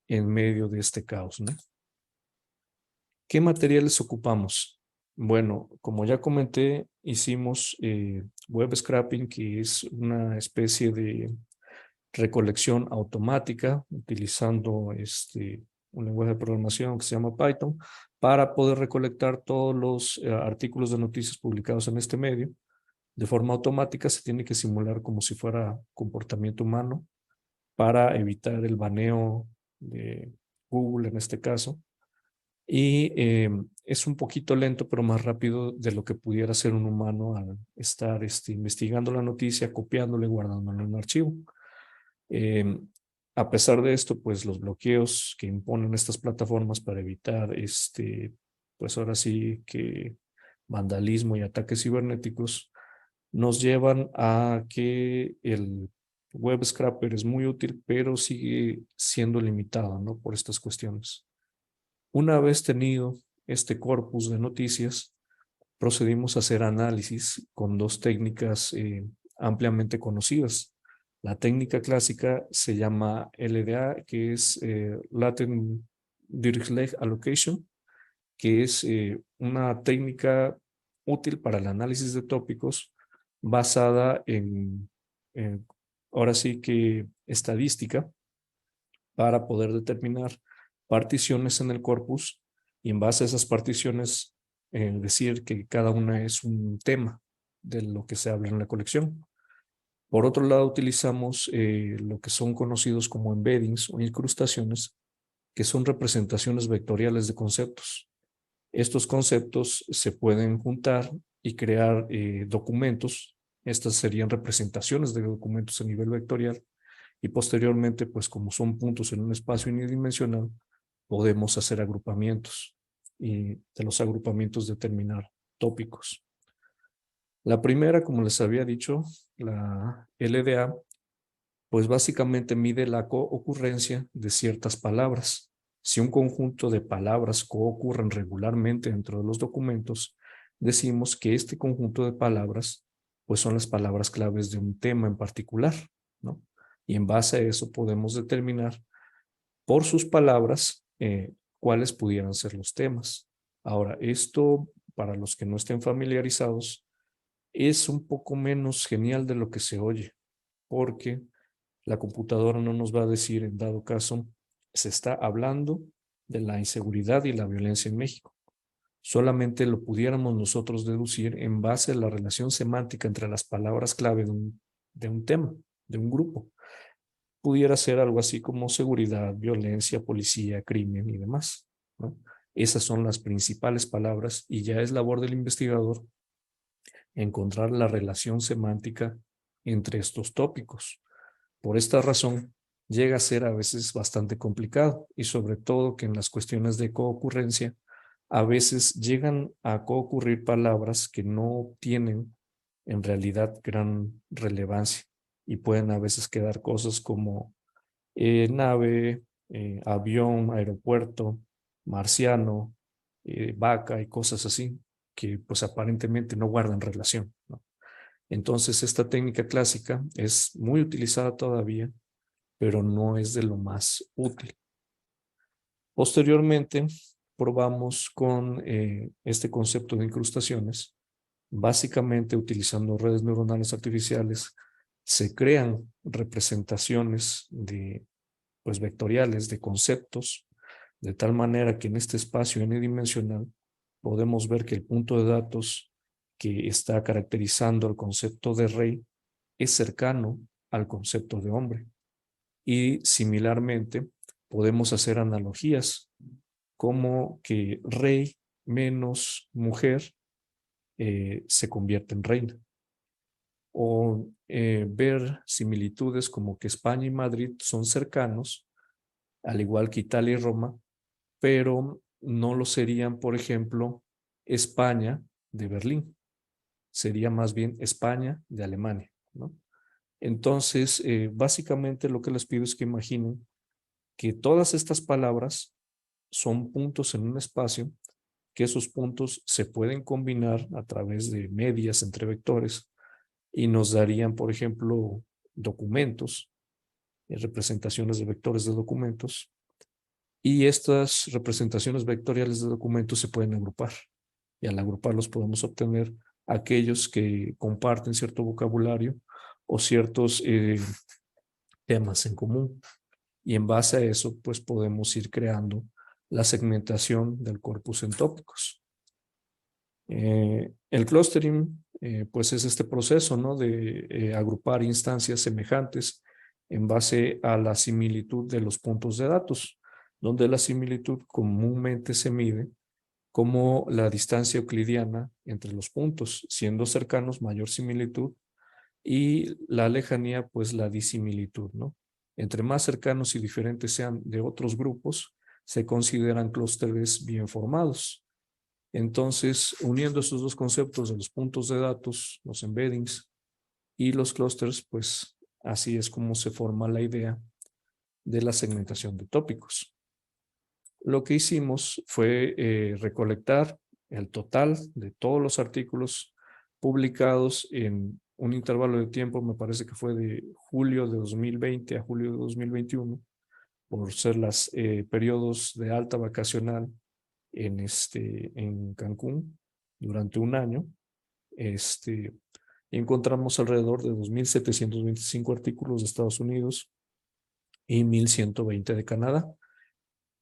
en medio de este caos, ¿no? ¿Qué materiales ocupamos? Bueno, como ya comenté, hicimos web scraping, que es una especie de recolección automática utilizando un lenguaje de programación que se llama Python para poder recolectar todos los artículos de noticias publicados en este medio. De forma automática se tiene que simular como si fuera comportamiento humano para evitar el baneo de Google en este caso. Y es un poquito lento, pero más rápido de lo que pudiera ser un humano al estar investigando la noticia, copiándola y guardándola en un archivo. A pesar de esto, pues los bloqueos que imponen estas plataformas para evitar pues ahora sí que vandalismo y ataques cibernéticos nos llevan a que el web scraper es muy útil, pero sigue siendo limitado, ¿no? Por estas cuestiones. Una vez tenido este corpus de noticias, procedimos a hacer análisis con dos técnicas ampliamente conocidas. La técnica clásica se llama LDA, que es Latent Dirichlet Allocation, que es una técnica útil para el análisis de tópicos basada en ahora sí que estadística para poder determinar particiones en el corpus y en base a esas particiones decir que cada una es un tema de lo que se habla en la colección. Por otro lado, utilizamos lo que son conocidos como embeddings o incrustaciones, que son representaciones vectoriales de conceptos. Estos conceptos se pueden juntar y crear documentos. Estas serían representaciones de documentos a nivel vectorial y posteriormente, pues como son puntos en un espacio unidimensional, podemos hacer agrupamientos y de los agrupamientos determinar tópicos. La primera, como les había dicho, la LDA, pues básicamente mide la coocurrencia de ciertas palabras. Si un conjunto de palabras coocurren regularmente dentro de los documentos, decimos que este conjunto de palabras pues son las palabras claves de un tema en particular, ¿no? Y en base a eso podemos determinar por sus palabras cuáles pudieran ser los temas. Ahora, esto para los que no estén familiarizados es un poco menos genial de lo que se oye, porque la computadora no nos va a decir, en dado caso, se está hablando de la inseguridad y la violencia en México. Solamente lo pudiéramos nosotros deducir en base a la relación semántica entre las palabras clave de un tema, de un grupo. Pudiera ser algo así como seguridad, violencia, policía, crimen y demás, ¿no? Esas son las principales palabras y ya es labor del investigador encontrar la relación semántica entre estos tópicos. Por esta razón, llega a ser a veces bastante complicado y sobre todo que en las cuestiones de coocurrencia, a veces llegan a coocurrir palabras que no tienen en realidad gran relevancia y pueden a veces quedar cosas como nave, avión, aeropuerto, marciano, vaca y cosas así que pues aparentemente no guardan relación, ¿no? Entonces esta técnica clásica es muy utilizada todavía pero no es de lo más útil. Posteriormente, probamos con este concepto de incrustaciones. Básicamente, utilizando redes neuronales artificiales, se crean representaciones de, pues, vectoriales de conceptos, de tal manera que en este espacio n-dimensional podemos ver que el punto de datos que está caracterizando el concepto de rey es cercano al concepto de hombre. Y similarmente, podemos hacer analogías como que rey menos mujer se convierte en reina. O ver similitudes como que España y Madrid son cercanos, al igual que Italia y Roma, pero no lo serían, por ejemplo, España de Berlín. Sería más bien España de Alemania, ¿no? Entonces, básicamente lo que les pido es que imaginen que todas estas palabras son puntos en un espacio, que esos puntos se pueden combinar a través de medias entre vectores y nos darían, por ejemplo, documentos, representaciones de vectores de documentos, y estas representaciones vectoriales de documentos se pueden agrupar, y al agruparlos podemos obtener aquellos que comparten cierto vocabulario o ciertos temas en común. Y en base a eso, pues podemos ir creando la segmentación del corpus en tópicos. El clustering, pues es este proceso, ¿no? De agrupar instancias semejantes en base a la similitud de los puntos de datos, donde la similitud comúnmente se mide como la distancia euclidiana entre los puntos, siendo cercanos mayor similitud y la lejanía pues la disimilitud, ¿no? Entre más cercanos y diferentes sean de otros grupos, se consideran clústeres bien formados. Entonces, uniendo esos dos conceptos de los puntos de datos, los embeddings y los clústeres, pues así es como se forma la idea de la segmentación de tópicos. Lo que hicimos fue recolectar el total de todos los artículos publicados en un intervalo de tiempo, me parece que fue de julio de 2020 a julio de 2021, por ser los periodos de alta vacacional en Cancún durante un año. Encontramos alrededor de 2.725 artículos de Estados Unidos y 1.120 de Canadá.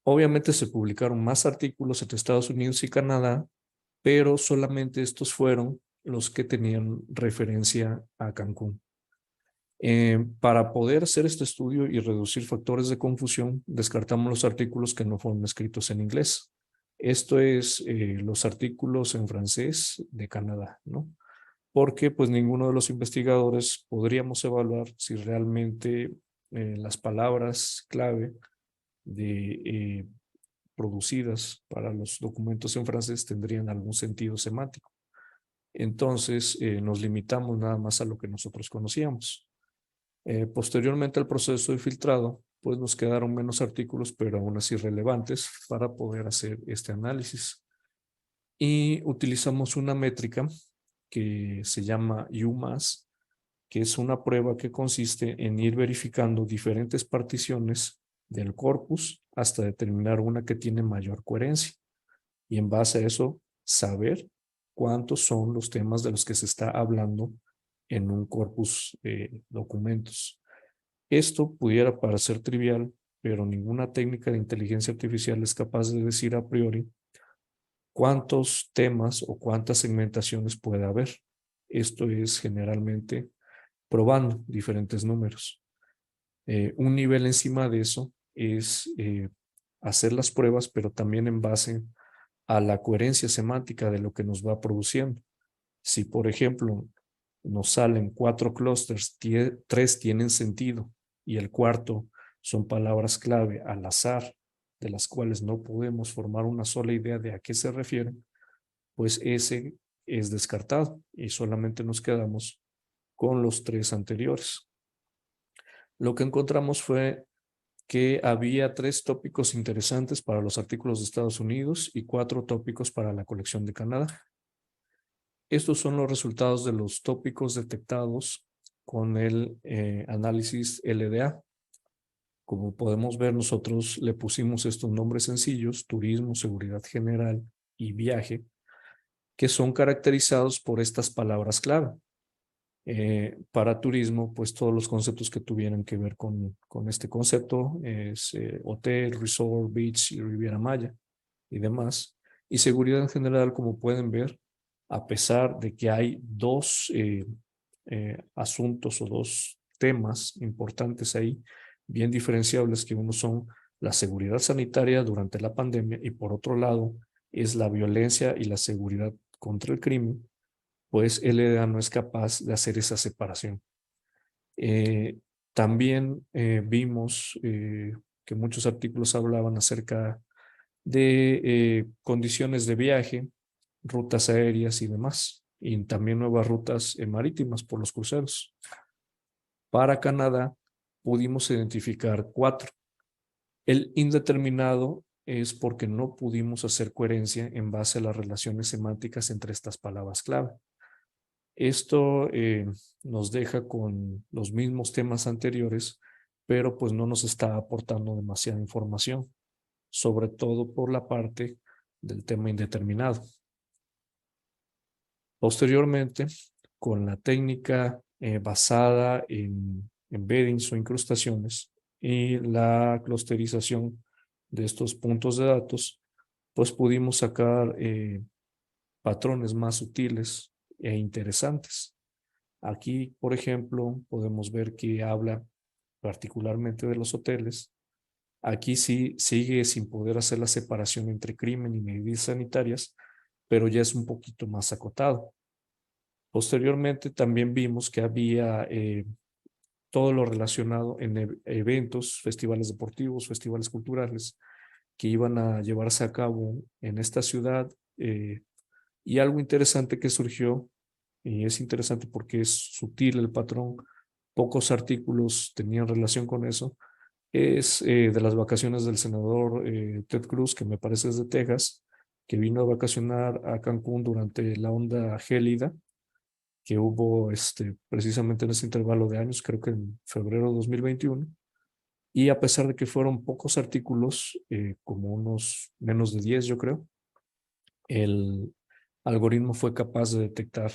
Obviamente se publicaron más artículos entre Estados Unidos y Canadá, pero solamente estos fueron los que tenían referencia a Cancún. Para poder hacer este estudio y reducir factores de confusión, descartamos los artículos que no fueron escritos en inglés. Esto es los artículos en francés de Canadá, ¿no? Porque pues ninguno de los investigadores podríamos evaluar si realmente las palabras clave producidas para los documentos en francés tendrían algún sentido semántico. Entonces nos limitamos nada más a lo que nosotros conocíamos. Posteriormente al proceso de filtrado, pues nos quedaron menos artículos, pero aún así relevantes para poder hacer este análisis. Y utilizamos una métrica que se llama UMass, que es una prueba que consiste en ir verificando diferentes particiones del corpus hasta determinar una que tiene mayor coherencia. Y en base a eso, saber cuántos son los temas de los que se está hablando en un corpus de documentos. Esto pudiera parecer trivial, pero ninguna técnica de inteligencia artificial es capaz de decir a priori cuántos temas o cuántas segmentaciones puede haber. Esto es generalmente probando diferentes números. Un nivel encima de eso es hacer las pruebas, pero también en base a la coherencia semántica de lo que nos va produciendo. Si, por ejemplo, nos salen 4 clústeres, 3 tienen sentido y el cuarto son palabras clave al azar, de las cuales no podemos formar una sola idea de a qué se refieren, pues ese es descartado y solamente nos quedamos con los 3 anteriores. Lo que encontramos fue que había 3 tópicos interesantes para los artículos de Estados Unidos y 4 tópicos para la colección de Canadá. Estos son los resultados de los tópicos detectados con el análisis LDA. Como podemos ver, nosotros le pusimos estos nombres sencillos: turismo, seguridad general y viaje, que son caracterizados por estas palabras clave. Para turismo, pues todos los conceptos que tuvieran que ver con este concepto es hotel, resort, beach y Riviera Maya y demás. Y seguridad en general, como pueden ver, a pesar de que hay dos asuntos o dos temas importantes ahí, bien diferenciables, que uno son la seguridad sanitaria durante la pandemia y por otro lado es la violencia y la seguridad contra el crimen, pues LDA no es capaz de hacer esa separación. También vimos que muchos artículos hablaban acerca de condiciones de viaje, rutas aéreas y demás, y también nuevas rutas marítimas por los cruceros. Para Canadá pudimos identificar 4. El indeterminado es porque no pudimos hacer coherencia en base a las relaciones semánticas entre estas palabras clave. Esto nos deja con los mismos temas anteriores, pero pues no nos está aportando demasiada información, sobre todo por la parte del tema indeterminado. Posteriormente, con la técnica basada en embeddings o incrustaciones y la clusterización de estos puntos de datos, pues pudimos sacar patrones más sutiles e interesantes. Aquí, por ejemplo, podemos ver que habla particularmente de los hoteles. Aquí sí sigue sin poder hacer la separación entre crimen y medidas sanitarias, pero ya es un poquito más acotado. Posteriormente también vimos que había todo lo relacionado en eventos, festivales deportivos, festivales culturales que iban a llevarse a cabo en esta ciudad. Y algo interesante que surgió, y es interesante porque es sutil el patrón, pocos artículos tenían relación con eso, es de las vacaciones del senador Ted Cruz, que me parece es de Texas, que vino a vacacionar a Cancún durante la onda gélida que hubo precisamente en ese intervalo de años, creo que en febrero de 2021. Y a pesar de que fueron pocos artículos, como unos menos de 10 yo creo, el algoritmo fue capaz de detectar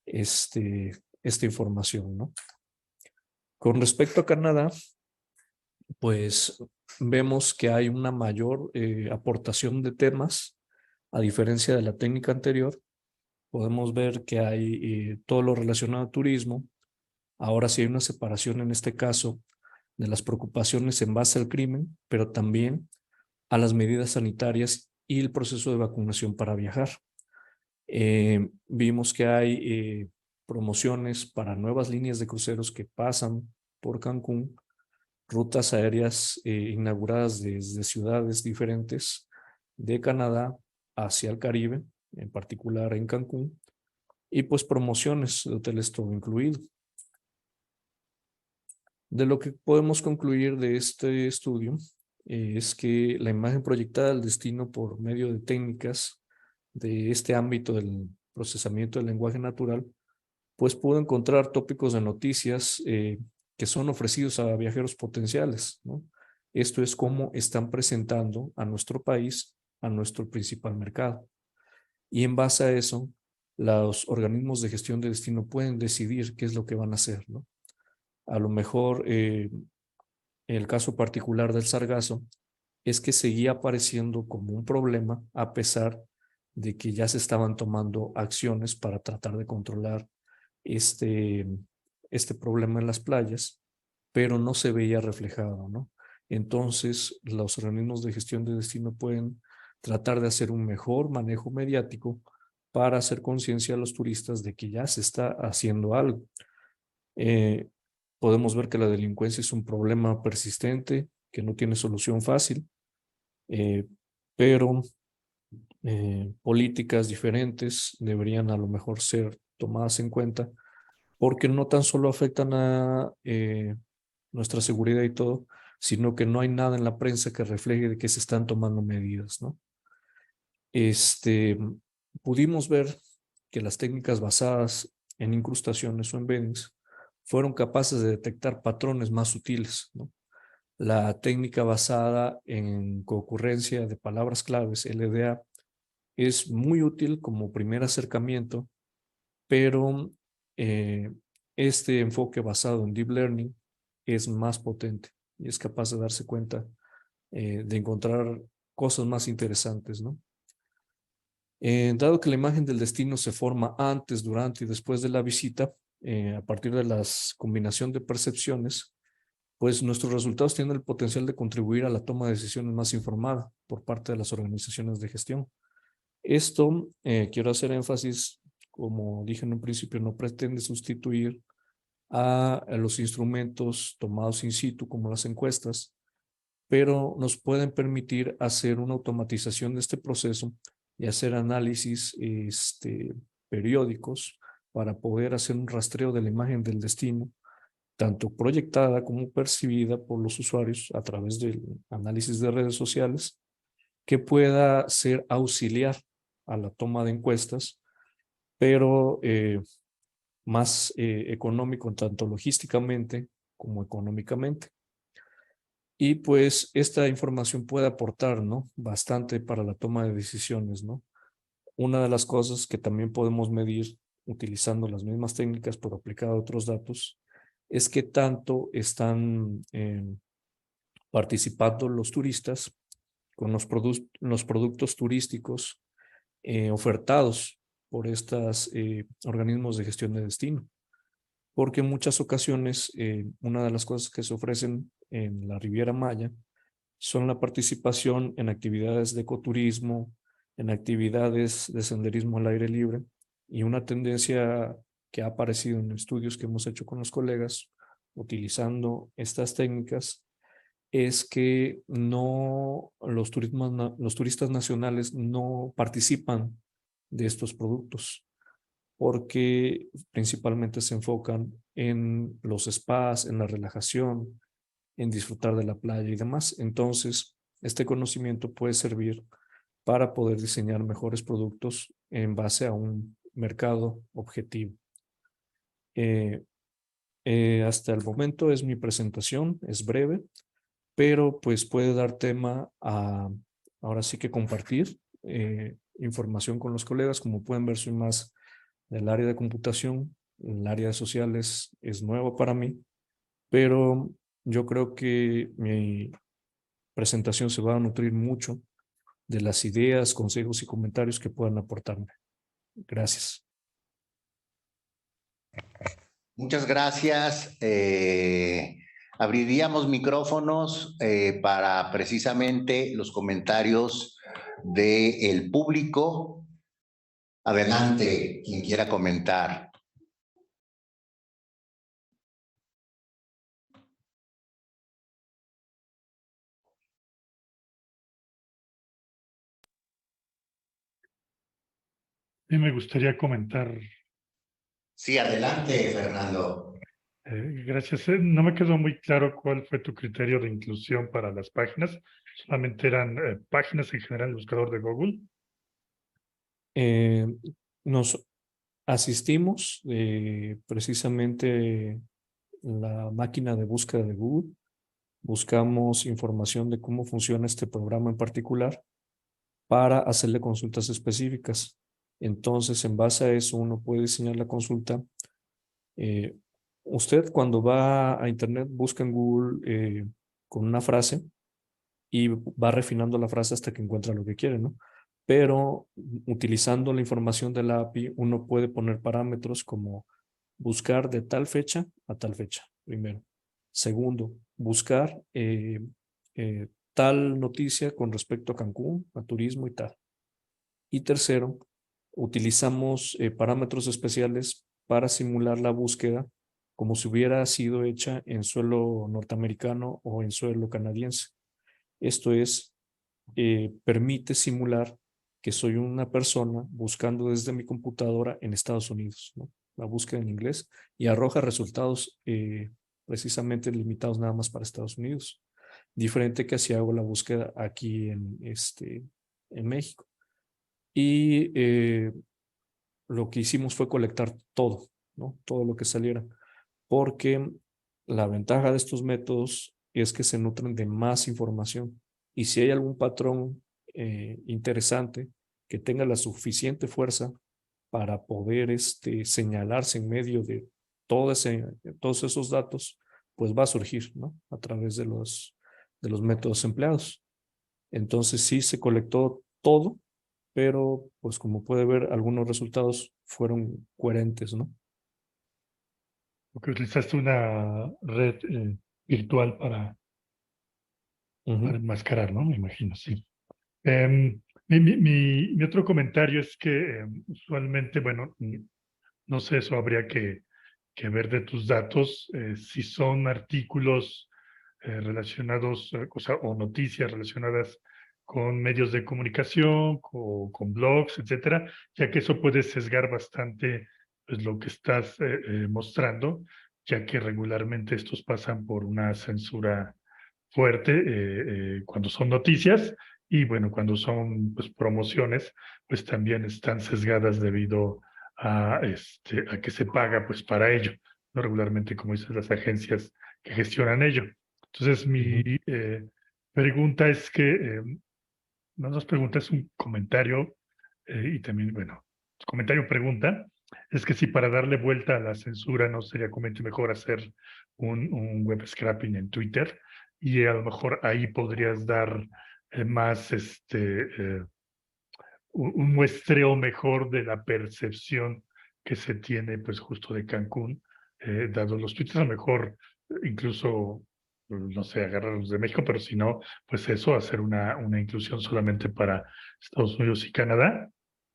esta información, ¿no? Con respecto a Canadá, pues vemos que hay una mayor aportación de temas, a diferencia de la técnica anterior. Podemos ver que hay todo lo relacionado a turismo. Ahora sí hay una separación en este caso de las preocupaciones en base al crimen, pero también a las medidas sanitarias y el proceso de vacunación para viajar. Vimos que hay promociones para nuevas líneas de cruceros que pasan por Cancún, rutas aéreas inauguradas desde ciudades diferentes de Canadá hacia el Caribe, en particular en Cancún, y pues promociones de hoteles todo incluido. De lo que podemos concluir de este estudio es que la imagen proyectada del destino por medio de técnicas de este ámbito del procesamiento del lenguaje natural, pues pudo encontrar tópicos de noticias que son ofrecidos a viajeros potenciales, ¿no? Esto es cómo están presentando a nuestro país, a nuestro principal mercado. Y en base a eso, los organismos de gestión de destino pueden decidir qué es lo que van a hacer, ¿no? A lo mejor el caso particular del sargazo es que seguía apareciendo como un problema a pesar de que ya se estaban tomando acciones para tratar de controlar este problema en las playas, pero no se veía reflejado, ¿no? Entonces, los organismos de gestión de destino pueden tratar de hacer un mejor manejo mediático para hacer conciencia a los turistas de que ya se está haciendo algo. Podemos ver que la delincuencia es un problema persistente, que no tiene solución fácil, pero políticas diferentes deberían a lo mejor ser tomadas en cuenta, porque no tan solo afectan a nuestra seguridad y todo, sino que no hay nada en la prensa que refleje de que se están tomando medidas, ¿no? Pudimos ver que las técnicas basadas en incrustaciones o embeddings fueron capaces de detectar patrones más sutiles, ¿no? La técnica basada en concurrencia de palabras claves, LDA, es muy útil como primer acercamiento, pero este enfoque basado en Deep Learning es más potente y es capaz de darse cuenta de encontrar cosas más interesantes, ¿no? Dado que la imagen del destino se forma antes, durante y después de la visita, a partir de la combinación de percepciones, pues nuestros resultados tienen el potencial de contribuir a la toma de decisiones más informada por parte de las organizaciones de gestión. Esto, quiero hacer énfasis, como dije en un principio, no pretende sustituir a los instrumentos tomados in situ, como las encuestas, pero nos pueden permitir hacer una automatización de este proceso y hacer análisis periódicos para poder hacer un rastreo de la imagen del destino, tanto proyectada como percibida por los usuarios a través del análisis de redes sociales, que pueda ser auxiliar a la toma de encuestas, pero más económico tanto logísticamente como económicamente. Y pues esta información puede aportar, ¿no?, bastante para la toma de decisiones, ¿no? Una de las cosas que también podemos medir utilizando las mismas técnicas pero aplicado a otros datos es qué tanto están participando los turistas con los productos turísticos ofertados por estos organismos de gestión de destino. Porque en muchas ocasiones una de las cosas que se ofrecen en la Riviera Maya son la participación en actividades de ecoturismo, en actividades de senderismo al aire libre, y una tendencia que ha aparecido en estudios que hemos hecho con los colegas utilizando estas técnicas es que los turistas nacionales no participan de estos productos porque principalmente se enfocan en los spas, en la relajación, en disfrutar de la playa y demás. Entonces, este conocimiento puede servir para poder diseñar mejores productos en base a un mercado objetivo. Hasta el momento es mi presentación, es breve, pero pues puede dar tema a, ahora sí que compartir información con los colegas. Como pueden ver, soy más del área de computación, el área de sociales es nuevo para mí, pero yo creo que mi presentación se va a nutrir mucho de las ideas, consejos y comentarios que puedan aportarme. Gracias. Muchas gracias. Abriríamos micrófonos para precisamente los comentarios del público. Adelante, quien quiera comentar. Sí, me gustaría comentar. Sí, adelante, Fernando. Gracias. No me quedó muy claro cuál fue tu criterio de inclusión para las páginas. Solamente eran páginas en general el buscador de Google. Nos asistimos precisamente la máquina de búsqueda de Google. Buscamos información de cómo funciona este programa en particular para hacerle consultas específicas. Entonces, en base a eso, uno puede diseñar la consulta. Usted cuando va a Internet busca en Google con una frase y va refinando la frase hasta que encuentra lo que quiere, ¿no? Pero utilizando la información de la API, uno puede poner parámetros como buscar de tal fecha a tal fecha, primero. Segundo, buscar tal noticia con respecto a Cancún, a turismo y tal. Y tercero, utilizamos parámetros especiales para simular la búsqueda como si hubiera sido hecha en suelo norteamericano o en suelo canadiense. Esto es, permite simular que soy una persona buscando desde mi computadora en Estados Unidos, ¿no? La búsqueda en inglés, y arroja resultados precisamente limitados nada más para Estados Unidos. Diferente que si hago la búsqueda aquí en México. Y lo que hicimos fue colectar todo, ¿no? Todo lo que saliera. Porque la ventaja de estos métodos es que se nutren de más información. Y si hay algún patrón interesante que tenga la suficiente fuerza para poder señalarse en medio de todos esos datos, pues va a surgir, ¿no? A través de los métodos empleados. Entonces sí se colectó todo, pero pues como puede ver, algunos resultados fueron coherentes, ¿no? Porque utilizaste una red virtual para enmascarar, ¿no? Me imagino, sí. Mi otro comentario es que usualmente, bueno, no sé, eso habría que ver de tus datos, si son artículos relacionados, o noticias relacionadas con medios de comunicación, con blogs, etcétera, ya que eso puede sesgar bastante pues, lo que estás mostrando, ya que regularmente estos pasan por una censura fuerte cuando son noticias y bueno, cuando son pues, promociones, pues también están sesgadas debido a que se paga pues para ello, ¿no? Regularmente, como dices, las agencias que gestionan ello. Entonces, mi pregunta es que, no nos pregunta, es un comentario y también, bueno, comentario pregunta, es que si para darle vuelta a la censura no sería conveniente mejor hacer un web scraping en Twitter y a lo mejor ahí podrías dar más un muestreo mejor de la percepción que se tiene pues justo de Cancún, dado los tweets, a lo mejor incluso, no sé, agarrarlos de México, pero si no, pues eso, hacer una inclusión solamente para Estados Unidos y Canadá,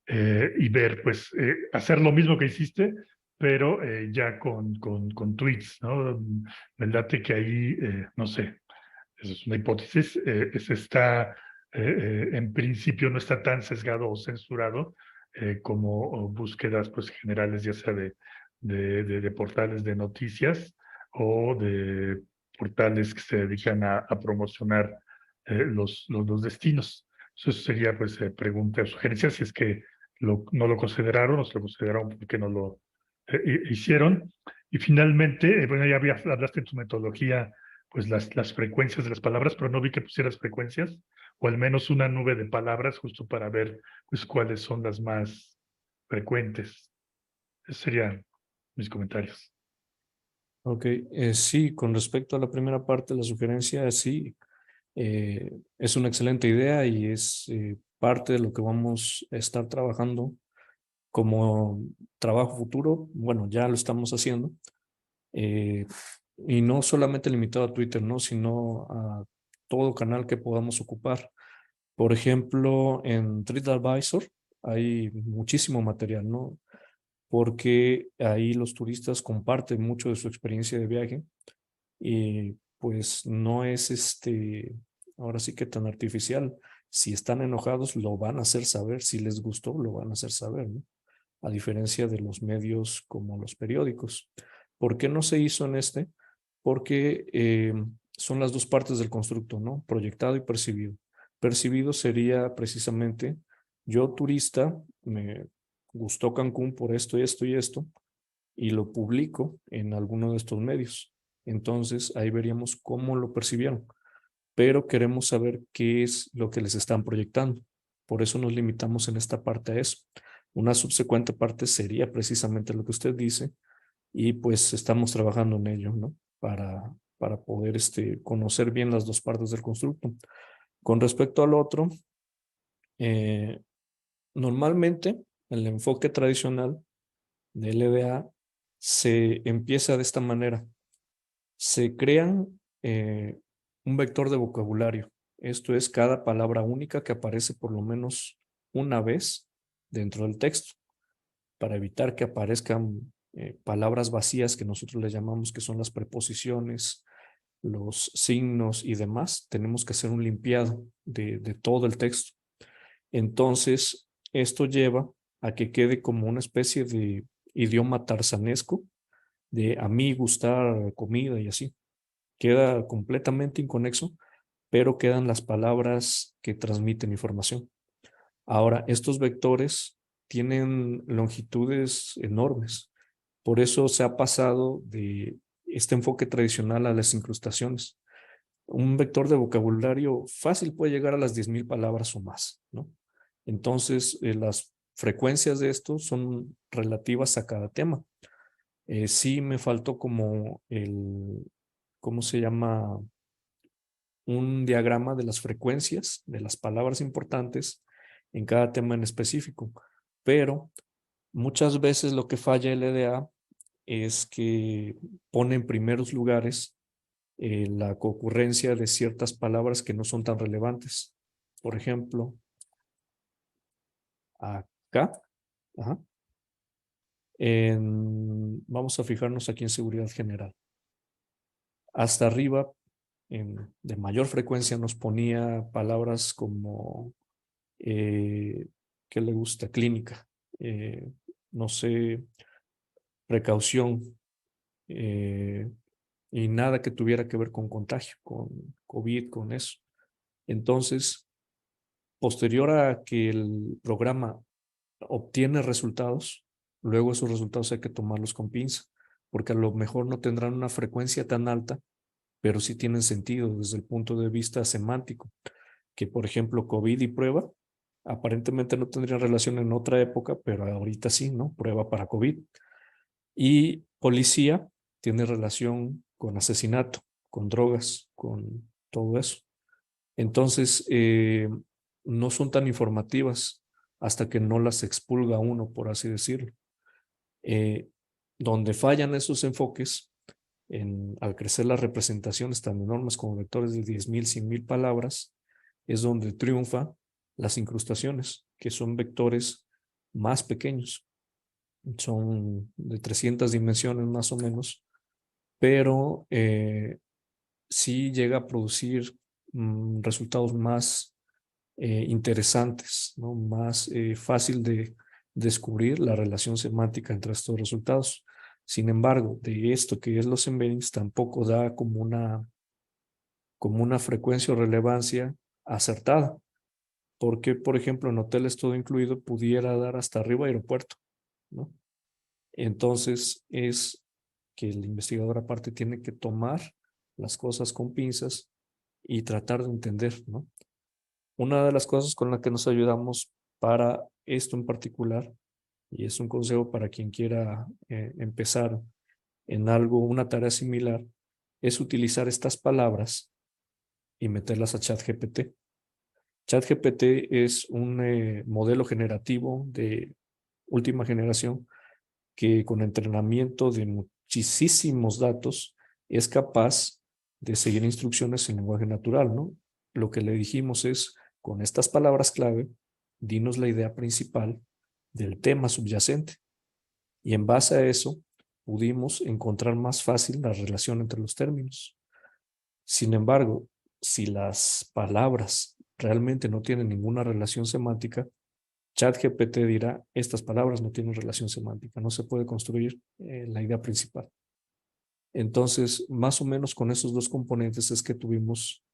y ver, pues, hacer lo mismo que hiciste, pero ya con tweets, ¿no? Me late que ahí, no sé, eso es una hipótesis, se está en principio no está tan sesgado o censurado como búsquedas pues, generales, ya sea de portales de noticias o de portales que se dedican a promocionar los destinos. Eso sería pues pregunta o sugerencia, si es que no lo consideraron o se lo consideraron porque no lo hicieron. Y finalmente, bueno, ya hablaste en tu metodología pues las frecuencias de las palabras, pero no vi que pusieras frecuencias, o al menos una nube de palabras, justo para ver pues cuáles son las más frecuentes. Esos serían mis comentarios. Ok, sí, con respecto a la primera parte, la sugerencia, sí, es una excelente idea y es parte de lo que vamos a estar trabajando como trabajo futuro. Bueno, ya lo estamos haciendo. eh, y no solamente limitado a Twitter, ¿no? Sino a todo canal que podamos ocupar. Por ejemplo, en TripAdvisor hay muchísimo material, ¿no? Porque ahí los turistas comparten mucho de su experiencia de viaje y pues no es ahora sí que tan artificial. Si están enojados, lo van a hacer saber. Si les gustó, lo van a hacer saber, ¿no? A diferencia de los medios como los periódicos. ¿Por qué no se hizo en este? Porque son las dos partes del constructo, ¿no? Proyectado y percibido. Percibido sería precisamente, yo turista, me gustó Cancún por esto y esto y esto, y lo publico en alguno de estos medios. Entonces ahí veríamos cómo lo percibieron, pero queremos saber qué es lo que les están proyectando. Por eso nos limitamos en esta parte a eso. Una subsecuente parte sería precisamente lo que usted dice y pues estamos trabajando en ello, ¿no? Para poder conocer bien las dos partes del constructo. Con respecto al otro, eh, normalmente el enfoque tradicional de LDA se empieza de esta manera. Se crean un vector de vocabulario. Esto es cada palabra única que aparece por lo menos una vez dentro del texto, para evitar que aparezcan palabras vacías que nosotros le llamamos que son las preposiciones, los signos y demás. Tenemos que hacer un limpiado de todo el texto. Entonces, esto lleva a que quede como una especie de idioma tarzanesco, de a mí gustar comida y así. Queda completamente inconexo, pero quedan las palabras que transmiten información. Ahora, estos vectores tienen longitudes enormes. Por eso se ha pasado de este enfoque tradicional a las incrustaciones. Un vector de vocabulario fácil puede llegar a las 10,000 palabras o más, ¿no? Entonces, las frecuencias de esto son relativas a cada tema. Sí me faltó como ¿cómo se llama? Un diagrama de las frecuencias de las palabras importantes en cada tema en específico. Pero muchas veces lo que falla LDA es que pone en primeros lugares la concurrencia de ciertas palabras que no son tan relevantes. Por ejemplo, acá, ajá, vamos a fijarnos aquí en seguridad general. Hasta arriba, de mayor frecuencia, nos ponía palabras como, ¿qué le gusta? Clínica, no sé, precaución, y nada que tuviera que ver con contagio, con COVID, con eso. Entonces, posterior a que el programa obtiene resultados, luego esos resultados hay que tomarlos con pinza, porque a lo mejor no tendrán una frecuencia tan alta, pero sí tienen sentido desde el punto de vista semántico, que por ejemplo COVID y prueba aparentemente no tendrían relación en otra época, pero ahorita sí, ¿no? Prueba para COVID. Y policía tiene relación con asesinato, con drogas, con todo eso. Entonces, no son tan informativas hasta que no las expulga uno, por así decirlo. Donde fallan esos enfoques, al crecer las representaciones tan enormes como vectores de 10,000, 100,000 palabras, es donde triunfa las incrustaciones, que son vectores más pequeños. Son de 300 dimensiones más o menos, pero sí llega a producir resultados más interesantes, ¿no? Más fácil de descubrir la relación semántica entre estos resultados. Sin embargo, de esto que es los embeddings tampoco da como una frecuencia o relevancia acertada, porque, por ejemplo, en hoteles todo incluido pudiera dar hasta arriba aeropuerto, ¿no? Entonces es que el investigador aparte tiene que tomar las cosas con pinzas y tratar de entender, ¿no? Una de las cosas con la que nos ayudamos para esto en particular, y es un consejo para quien quiera empezar en algo, una tarea similar, es utilizar estas palabras y meterlas a ChatGPT. ChatGPT es un modelo generativo de última generación que con entrenamiento de muchísimos datos es capaz de seguir instrucciones en lenguaje natural, ¿no? Lo que le dijimos es, con estas palabras clave, dinos la idea principal del tema subyacente. Y en base a eso, pudimos encontrar más fácil la relación entre los términos. Sin embargo, si las palabras realmente no tienen ninguna relación semántica, ChatGPT dirá, estas palabras no tienen relación semántica, no se puede construir la idea principal. Entonces, más o menos con esos dos componentes es que tuvimos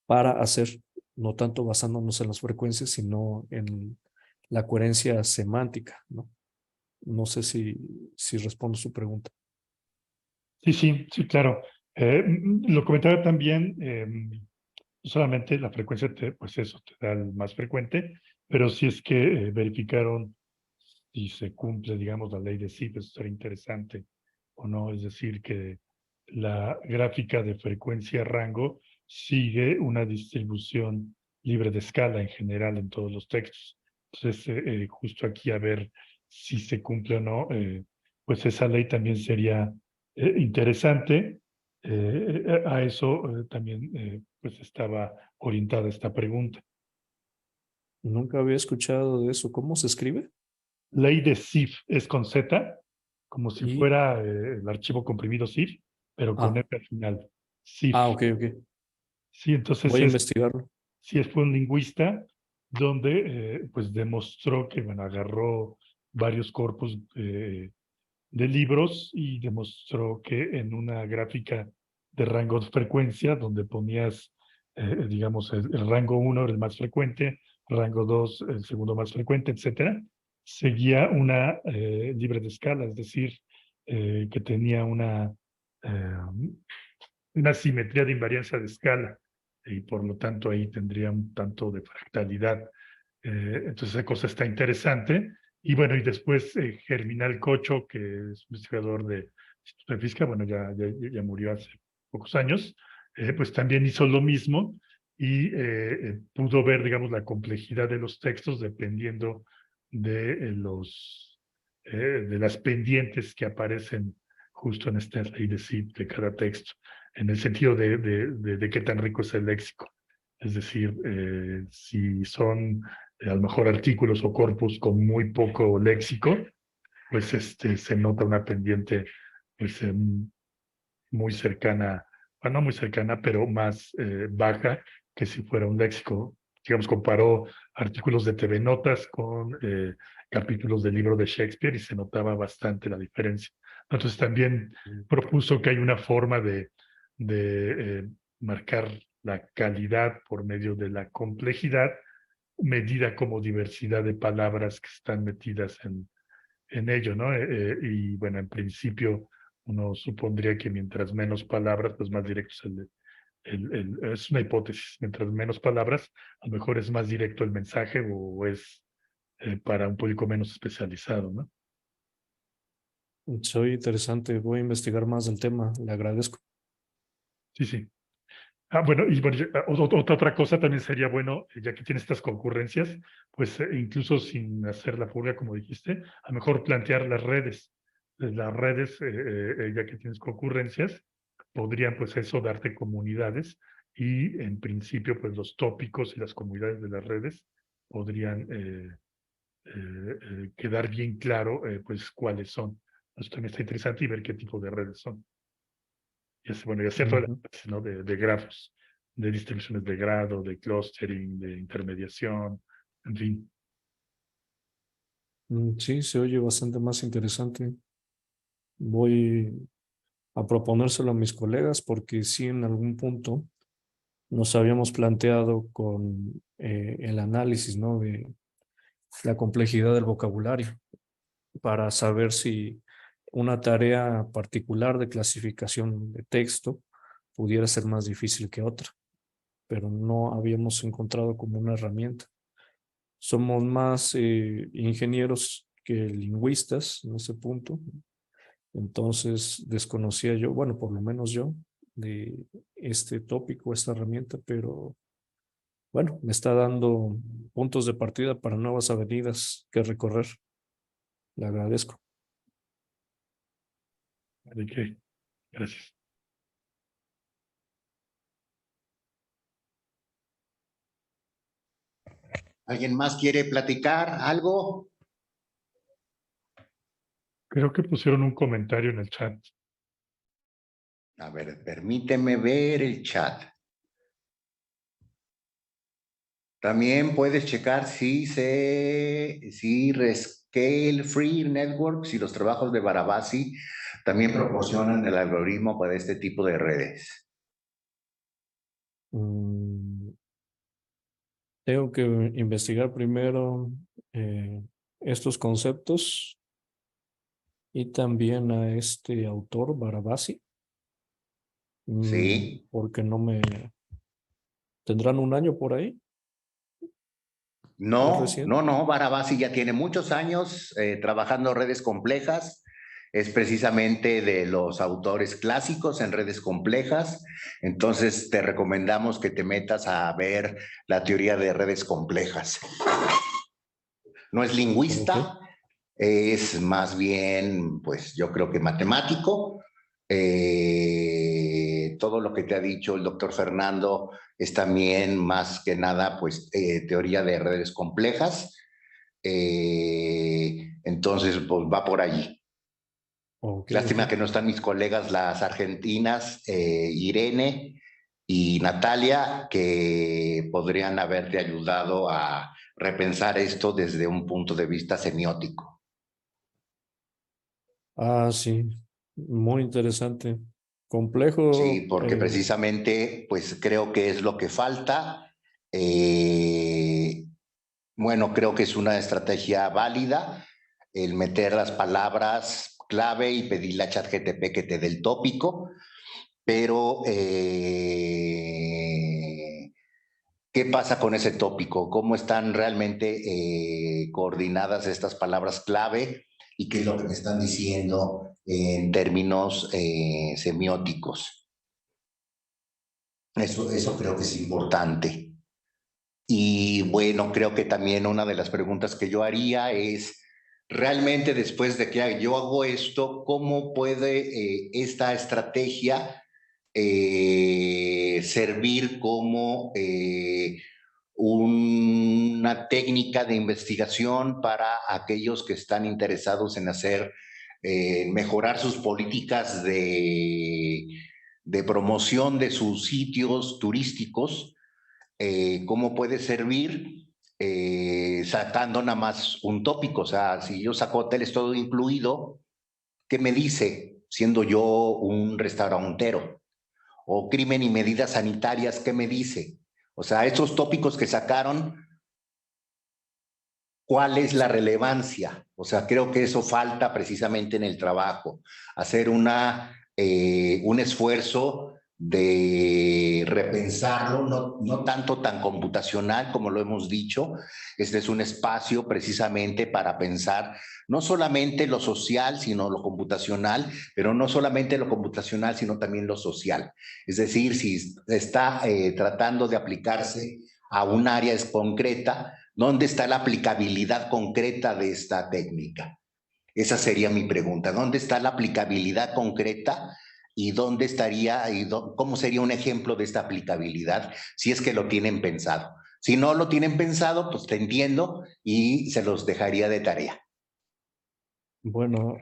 para hacer, no tanto basándonos en las frecuencias, sino en la coherencia semántica, ¿no? No sé si respondo su pregunta. Sí, claro. Lo comentaba también, no solamente la frecuencia, pues eso, te da el más frecuente, pero si es que verificaron si se cumple, digamos, la ley de Zipf, eso sería interesante o no. Es decir, que la gráfica de frecuencia-rango sigue una distribución libre de escala en general en todos los textos. Entonces, justo aquí a ver si se cumple o no, pues esa ley también sería interesante. A eso también pues estaba orientada esta pregunta. Nunca había escuchado de eso. ¿Cómo se escribe? Ley de Zipf es con Z, como si Y, fuera el archivo comprimido ZIF, pero con F al final. Zipf. ok. Sí, entonces Voy a investigarlo. fue un lingüista donde pues demostró que, bueno, agarró varios corpus de libros y demostró que en una gráfica de rango de frecuencia, donde ponías, digamos, el rango 1 era el más frecuente, rango 2 el segundo más frecuente, etcétera, seguía una libre de escala, es decir, que tenía una simetría de invariancia de escala. y por lo tanto ahí tendría un tanto de fractalidad. Entonces esa cosa está interesante. Y bueno, y después Germinal Cocho, que es un investigador de Instituto de Física, bueno, ya murió hace pocos años, pues también hizo lo mismo y pudo ver, digamos, la complejidad de los textos dependiendo de de las pendientes que aparecen justo en esta ley de Sid de cada texto, en el sentido de qué tan rico es el léxico. Es decir, si son a lo mejor artículos o corpus con muy poco léxico, pues se nota una pendiente pues, muy cercana, bueno, no muy cercana, pero más baja que si fuera un léxico. Digamos, comparó artículos de TV Notas con capítulos del libro de Shakespeare y se notaba bastante la diferencia. Entonces también propuso que hay una forma de marcar la calidad por medio de la complejidad, medida como diversidad de palabras que están metidas en ello, ¿no? Y bueno, en principio uno supondría que mientras menos palabras, pues más directo es es una hipótesis, mientras menos palabras, a lo mejor es más directo el mensaje o es para un público menos especializado, ¿no? Soy interesante, voy a investigar más del tema, le agradezco. Sí, sí. Ah, bueno, y bueno, otra cosa también sería bueno, ya que tiene estas concurrencias, pues incluso sin hacer la purga, como dijiste, a lo mejor plantear las redes. Las redes, ya que tienes concurrencias, podrían pues eso darte comunidades y en principio pues los tópicos y las comunidades de las redes podrían quedar bien claro pues cuáles son. Eso también está interesante y ver qué tipo de redes son. Bueno, y hacer todo el Ujú. análisis, ¿no? De grafos, de distribuciones de grado, de clustering, de intermediación, en fin. Sí, se oye bastante más interesante. Voy a proponérselo a mis colegas porque sí, en algún punto nos habíamos planteado con el análisis, ¿no? De la complejidad del vocabulario para saber si una tarea particular de clasificación de texto pudiera ser más difícil que otra, pero no habíamos encontrado como una herramienta. Somos más ingenieros que lingüistas en ese punto, entonces desconocía yo, bueno, por lo menos yo, de este tópico, esta herramienta, pero bueno, me está dando puntos de partida para nuevas avenidas que recorrer. Le agradezco. ¿De qué? Gracias. ¿Alguien más quiere platicar algo? Creo que pusieron un comentario en el chat. A ver, permíteme ver el chat. También puedes checar si Rescale Free Network, si los trabajos de Barabasi también proporcionan el algoritmo para este tipo de redes. Tengo que investigar primero estos conceptos y también a este autor, Barabasi, Sí. porque no me... ¿Tendrán un año por ahí? ¿Es No, reciente? Barabasi ya tiene muchos años trabajando redes complejas. Es precisamente de los autores clásicos en redes complejas. Entonces te recomendamos que te metas a ver la teoría de redes complejas. No es lingüista, es más bien, pues yo creo que matemático. Todo lo que te ha dicho el doctor Fernando es también más que nada, pues, teoría de redes complejas. Entonces, pues va por allí. Lástima que no están mis colegas, las argentinas, Irene y Natalia, que podrían haberte ayudado a repensar esto desde un punto de vista semiótico. Ah, sí, muy interesante. Sí, Complejo. porque precisamente, pues creo que es lo que falta. Bueno, creo que es una estrategia válida el meter las palabras clave y pedirle a ChatGPT que te dé el tópico, pero ¿Qué pasa con ese tópico? ¿Cómo están realmente coordinadas estas palabras clave? ¿Y qué es lo que me están diciendo en términos semióticos? Eso creo que es importante. Y bueno, creo que también una de las preguntas que yo haría es, realmente después de que yo hago esto, ¿cómo puede esta estrategia servir como una técnica de investigación para aquellos que están interesados en mejorar sus políticas de promoción de sus sitios turísticos? ¿Cómo puede servir sacando nada más un tópico? O sea, si yo saco hoteles todo incluido, ¿qué me dice siendo yo un restaurantero? O crimen y medidas sanitarias, ¿qué me dice? O sea, estos tópicos que sacaron, ¿cuál es la relevancia? O sea, creo que eso falta precisamente en el trabajo, hacer un esfuerzo de repensarlo, no tanto tan computacional como lo hemos dicho. Este es un espacio precisamente para pensar no solamente lo social, sino lo computacional, pero no solamente lo computacional, sino también lo social. Es decir, si está tratando de aplicarse a un área concreta, ¿dónde está la aplicabilidad concreta de esta técnica? Esa sería mi pregunta. ¿Dónde está la aplicabilidad concreta y dónde estaría, cómo sería un ejemplo de esta aplicabilidad si es que lo tienen pensado? Si no lo tienen pensado, pues te entiendo y se los dejaría de tarea. Bueno,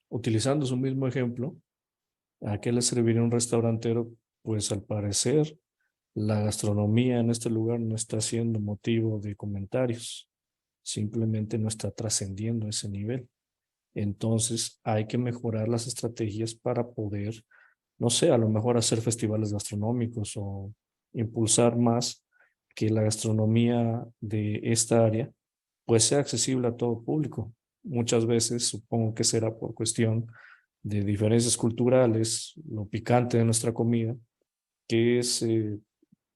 utilizando su mismo ejemplo, ¿a qué le serviría un restaurantero? Pues al parecer la gastronomía en este lugar no está siendo motivo de comentarios, simplemente no está trascendiendo ese nivel. Entonces hay que mejorar las estrategias para poder, no sé, a lo mejor hacer festivales gastronómicos o impulsar más que la gastronomía de esta área pues sea accesible a todo público. Muchas veces supongo que será por cuestión de diferencias culturales, lo picante de nuestra comida, que es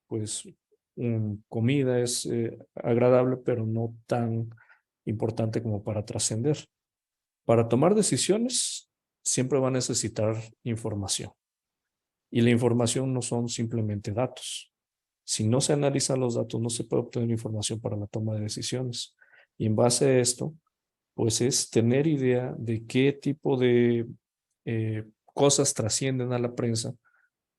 pues comida es agradable, pero no tan importante como para trascender. Para tomar decisiones, siempre va a necesitar información. Y la información no son simplemente datos. Si no se analizan los datos, no se puede obtener información para la toma de decisiones. Y en base a esto, pues es tener idea de qué tipo de cosas trascienden a la prensa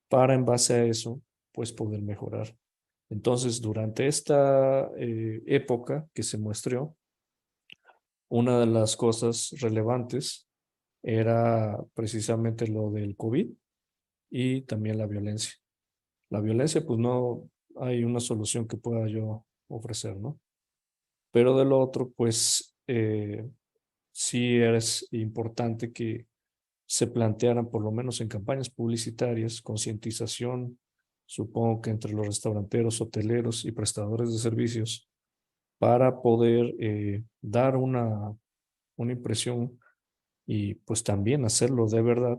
para en base a eso, pues poder mejorar. Entonces, durante esta época que se muestreó, una de las cosas relevantes era precisamente lo del COVID y también la violencia. La violencia, pues no hay una solución que pueda yo ofrecer, ¿no? Pero de lo otro, pues sí es importante que se plantearan, por lo menos en campañas publicitarias, concientización, supongo que entre los restauranteros, hoteleros y prestadores de servicios, para poder dar una impresión y pues también hacerlo de verdad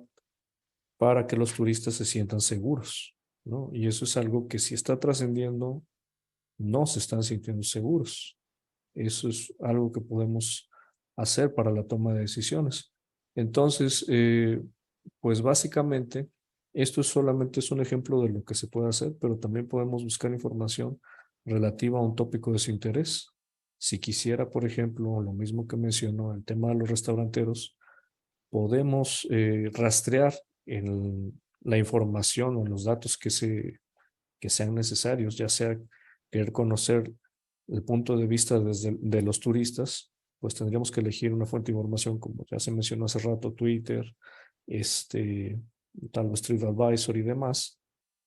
para que los turistas se sientan seguros, ¿no? Y eso es algo que si está trascendiendo, no se están sintiendo seguros. Eso es algo que podemos hacer para la toma de decisiones. Entonces, pues básicamente, esto solamente es un ejemplo de lo que se puede hacer, pero también podemos buscar información relativa a un tópico de su interés. Si quisiera, por ejemplo, lo mismo que mencionó, el tema de los restauranteros, podemos rastrear la información o los datos que sean necesarios, ya sea querer conocer el punto de vista de los turistas, pues tendríamos que elegir una fuente de información como ya se mencionó hace rato, Twitter, tal vez TripAdvisor y demás,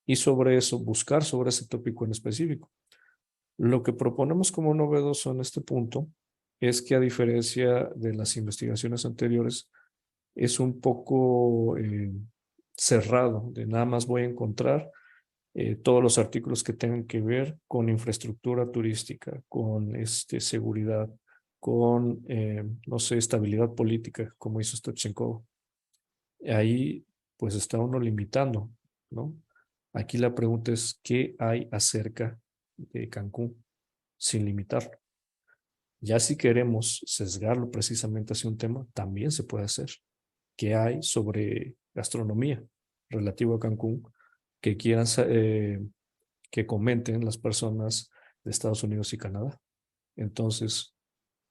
y sobre eso, buscar sobre ese tópico en específico. Lo que proponemos como novedoso en este punto es que a diferencia de las investigaciones anteriores, es un poco cerrado, de nada más voy a encontrar todos los artículos que tengan que ver con infraestructura turística, con seguridad, con, no sé, estabilidad política, como hizo Stepchenko. Ahí pues está uno limitando, ¿no? Aquí la pregunta es, ¿qué hay acerca de Cancún sin limitarlo? Ya si queremos sesgarlo precisamente hacia un tema, también se puede hacer. ¿Qué hay sobre gastronomía relativo a Cancún que quieran que comenten las personas de Estados Unidos y Canadá? Entonces,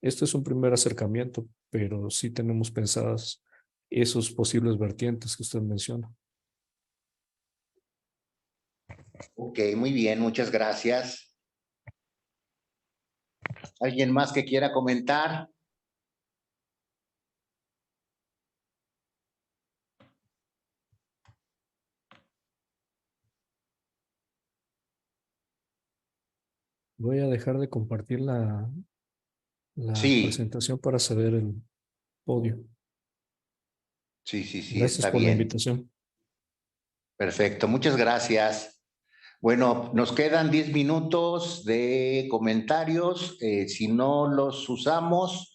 este es un primer acercamiento, pero sí tenemos pensadas esos posibles vertientes que usted menciona. Ok, muy bien, muchas gracias. ¿Alguien más que quiera comentar? Voy a dejar de compartir la Sí, presentación para ceder el podio. sí, Gracias está por la bien. invitación. Perfecto, muchas gracias. Bueno, nos quedan 10 minutos de comentarios. Si no los usamos,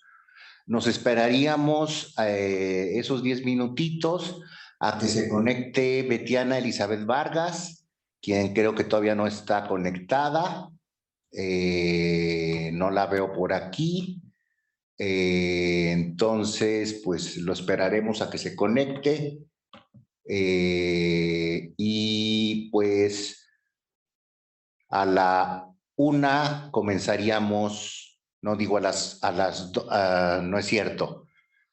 nos esperaríamos esos 10 minutitos a que se conecte Betiana Elizabeth Vargas, quien creo que todavía no está conectada. No la veo por aquí. Entonces, pues lo esperaremos a que se conecte. Y pues a la 1 comenzaríamos, no digo no es cierto.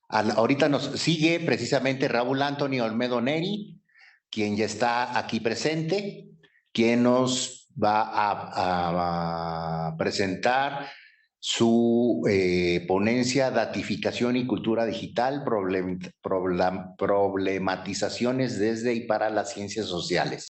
Ahorita nos sigue precisamente Raúl Anthony Olmedo Neri, quien ya está aquí presente, quien nos va a presentar su ponencia Datificación y Cultura Digital, problematizaciones desde y para las ciencias sociales.